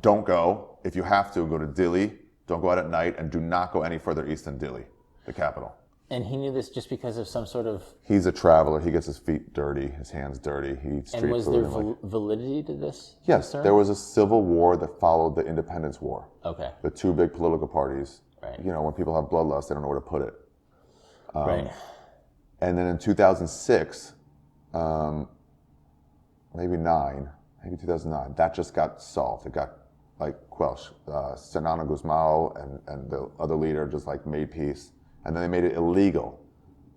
don't go. If you have to, go to Dili. Don't go out at night, and do not go any further east than Dili, the capital. And he knew this just because of some sort of... He's a traveler. He gets his feet dirty, his hands dirty. He eats street food. And was there validity to this? Yes, concern? There was a civil war that followed the Independence War. Okay. The two big political parties. Right. You know, when people have bloodlust, they don't know where to put it. Right. And then in 2006, maybe 2009, that just got solved. It got like quelched. Fernando Guzmão and the other leader just like made peace. And then they made it illegal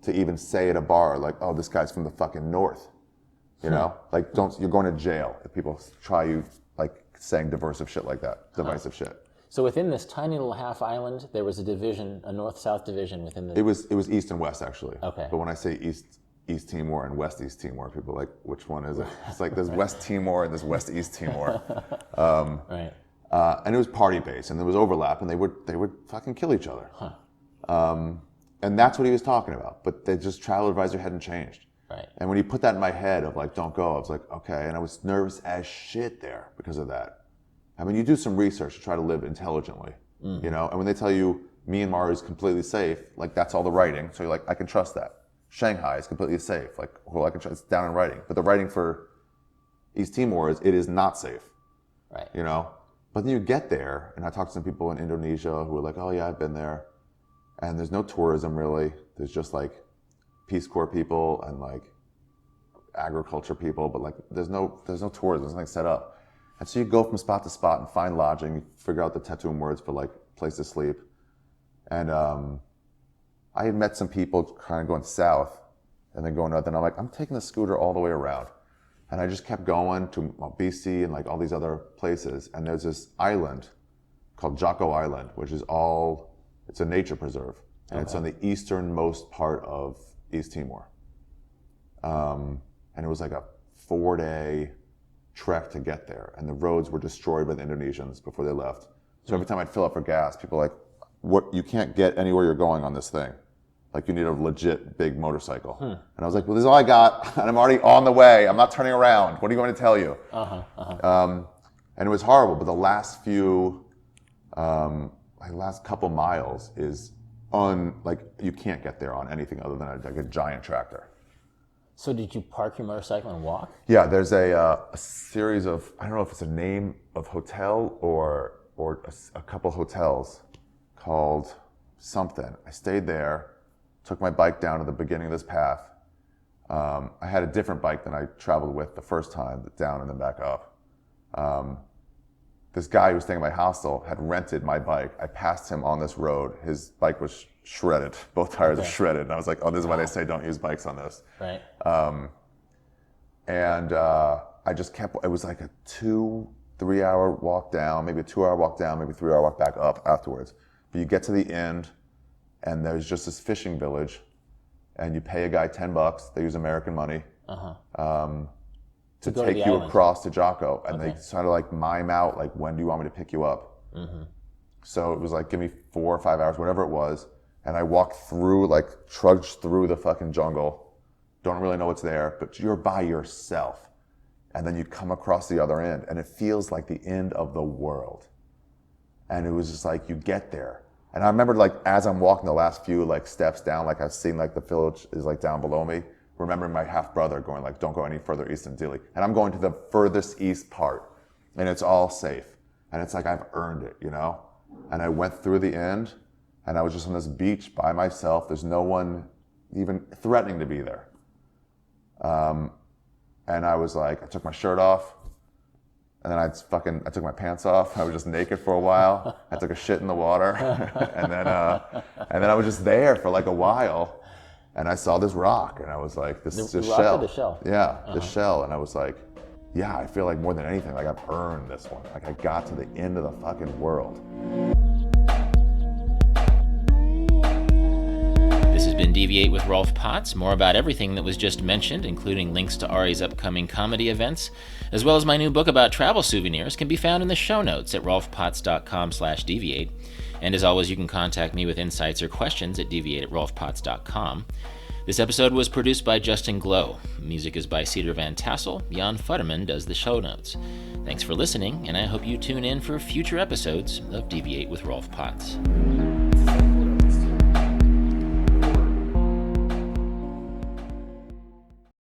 to even say at a bar, like, oh, this guy's from the fucking north. You know? Like, you're going to jail if people try you, like, saying divisive shit like that. Divisive shit. So within this tiny little half island, there was a division, a north-south division within the... It was east and west, actually. Okay. But when I say East Timor and West East Timor, people are like, which one is it? It's like there's West Timor and there's West East Timor. Right. And it was party-based, and there was overlap, and they would fucking kill each other. And that's what he was talking about. But the travel advisor hadn't changed. Right. And when he put that in my head of like, don't go, I was like, okay. And I was nervous as shit there because of that. I mean, you do some research to try to live intelligently, you know? And when they tell you Myanmar is completely safe, like that's all the writing. So you're like, I can trust that. Shanghai is completely safe. Like, well, I can trust, it's down in writing. But the writing for East Timor is, it is not safe. Right. You know? But then you get there, and I talked to some people in Indonesia who were like, oh yeah, I've been there. And there's no tourism really. There's just like Peace Corps people and like agriculture people, but like there's no tourism, there's nothing set up. And so you go from spot to spot and find lodging, you figure out the Tetum words for like place to sleep. And I had met some people kind of going south and then going north, and I'm like, I'm taking the scooter all the way around. And I just kept going to BC and like all these other places. And there's this island called Joko Island, which is it's a nature preserve. And it's on the easternmost part of East Timor. And it was like a 4-day trek to get there. And the roads were destroyed by the Indonesians before they left. So every time I'd fill up for gas, people were like, "What? You can't get anywhere you're going on this thing. Like you need a legit big motorcycle." And I was like, well, this is all I got. And I'm already on the way. I'm not turning around. What are you going to tell you? And it was horrible. But the last last couple miles is you can't get there on anything other than like a giant tractor. So did you park your motorcycle and walk? Yeah, there's a series of, I don't know if it's a name of hotel or a couple hotels called something. I stayed there, took my bike down to the beginning of this path. I had a different bike than I traveled with the first time, down and then back up. This guy who was staying at my hostel had rented my bike. I passed him on this road. His bike was shredded. Both tires are shredded. And I was like, oh, this is why they say don't use bikes on this. Right. I just kept, it was like a 2-3 hour walk down, maybe a 2 hour walk down, maybe a 3 hour walk back up afterwards. But you get to the end and there's just this fishing village and you pay a guy $10, they use American money, to take you across to Joko. And they sort of like mime out, like, when do you want me to pick you up? So it was like, give me 4 or 5 hours, whatever it was. And I walked through, like trudged through the fucking jungle. Don't really know what's there, but you're by yourself. And then you come across the other end and it feels like the end of the world. And it was just like, you get there. And I remember like, as I'm walking the last few like steps down, like I've seen like the village is like down below me, remembering my half brother going like, don't go any further east than Dili. And I'm going to the furthest east part and it's all safe. And it's like, I've earned it, you know? And I went through the end and I was just on this beach by myself. There's no one even threatening to be there. And I was like, I took my shirt off and then I took my pants off. I was just naked for a while. I took a shit in the water and then I was just there for like a while and I saw this rock and I was like, this shell. Or the shell? Yeah, the shell. And I was like, yeah, I feel like more than anything, like I've earned this one. Like I got to the end of the fucking world. This has been Deviate with Rolf Potts. More about everything that was just mentioned, including links to Ari's upcoming comedy events, as well as my new book about travel souvenirs, can be found in the show notes at rolfpotts.com/deviate. And as always, you can contact me with insights or questions at deviate@rolfpotts.com. This episode was produced by Justin Glow. Music is by Cedar Van Tassel. Jan Futterman does the show notes. Thanks for listening, and I hope you tune in for future episodes of Deviate with Rolf Potts.